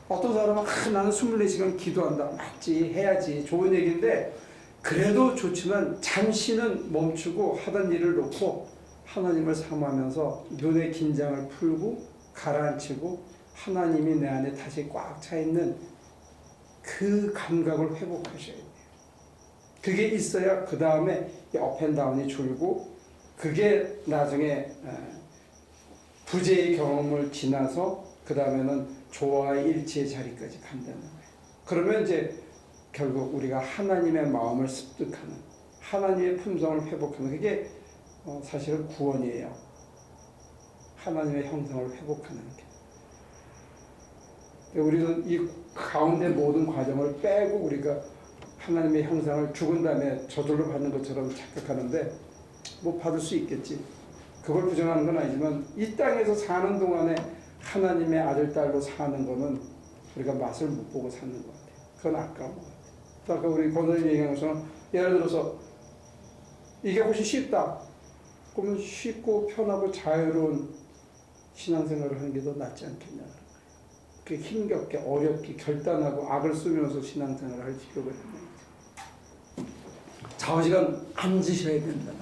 어떤 사람은 나는 24시간 기도한다. 맞지 해야지 좋은 얘기인데 그래도 좋지만 잠시는 멈추고 하던 일을 놓고 하나님을 사모하면서 눈의 긴장을 풀고 가라앉히고 하나님이 내 안에 다시 꽉 차 있는 그 감각을 회복하셔야 돼요. 그게 있어야 그 다음에 업앤다운이 줄고 그게 나중에 부재의 경험을 지나서 그 다음에는 조화의 일치의 자리까지 간다는 거예요. 그러면 이제 결국 우리가 하나님의 마음을 습득하는 하나님의 품성을 회복하는 그게 사실은 구원이에요. 하나님의 형상을 회복하는 게. 우리는 이 가운데 모든 과정을 빼고 우리가 하나님의 형상을 죽은 다음에 저절로 받는 것처럼 착각하는데 뭐 받을 수 있겠지. 그걸 부정하는 건 아니지만 이 땅에서 사는 동안에 하나님의 아들, 딸로 사는 거는 우리가 맛을 못 보고 사는 것 같아요. 그건 아까운 것 같아요. 또 아까 우리 권사님 얘기한 것처럼 예를 들어서 이게 훨씬 쉽다. 그러면 쉽고 편하고 자유로운 신앙생활을 하는 게 더 낫지 않겠냐. 그 힘겹게 어렵게 결단하고 악을 쓰면서 신앙생활을 할 필요가 있는 거죠. 좌우지간 앉으셔야 된다.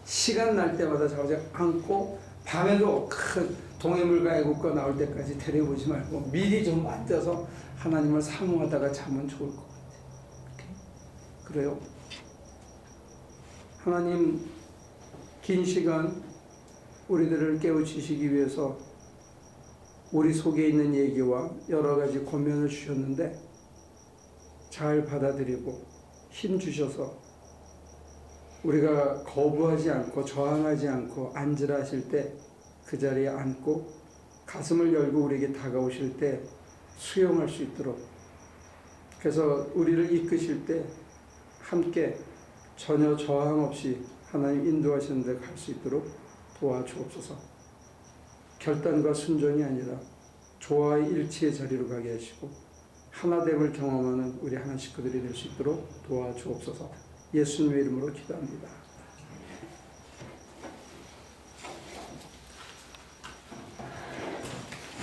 시간 날 때마다 좌우지간 앉고 밤에도 큰 동해물과 애국가 나올 때까지 데려보지 말고 미리 좀 앉아서 하나님을 사모하다가 자면 좋을 것 같아요. 그래요. 하나님 긴 시간 우리들을 깨우치시기 위해서 우리 속에 있는 얘기와 여러 가지 권면을 주셨는데 잘 받아들이고 힘 주셔서 우리가 거부하지 않고 저항하지 않고 앉으라 하실 때 그 자리에 앉고 가슴을 열고 우리에게 다가오실 때 수용할 수 있도록 그래서 우리를 이끄실 때 함께 전혀 저항 없이 하나님 인도하시는 데 갈 수 있도록 도와주옵소서. 결단과 순종이 아니라 조화의 일치의 자리로 가게 하시고 하나됨을 경험하는 우리 하나 식구들이 될 수 있도록 도와주옵소서. 예수님의 이름으로 기도합니다.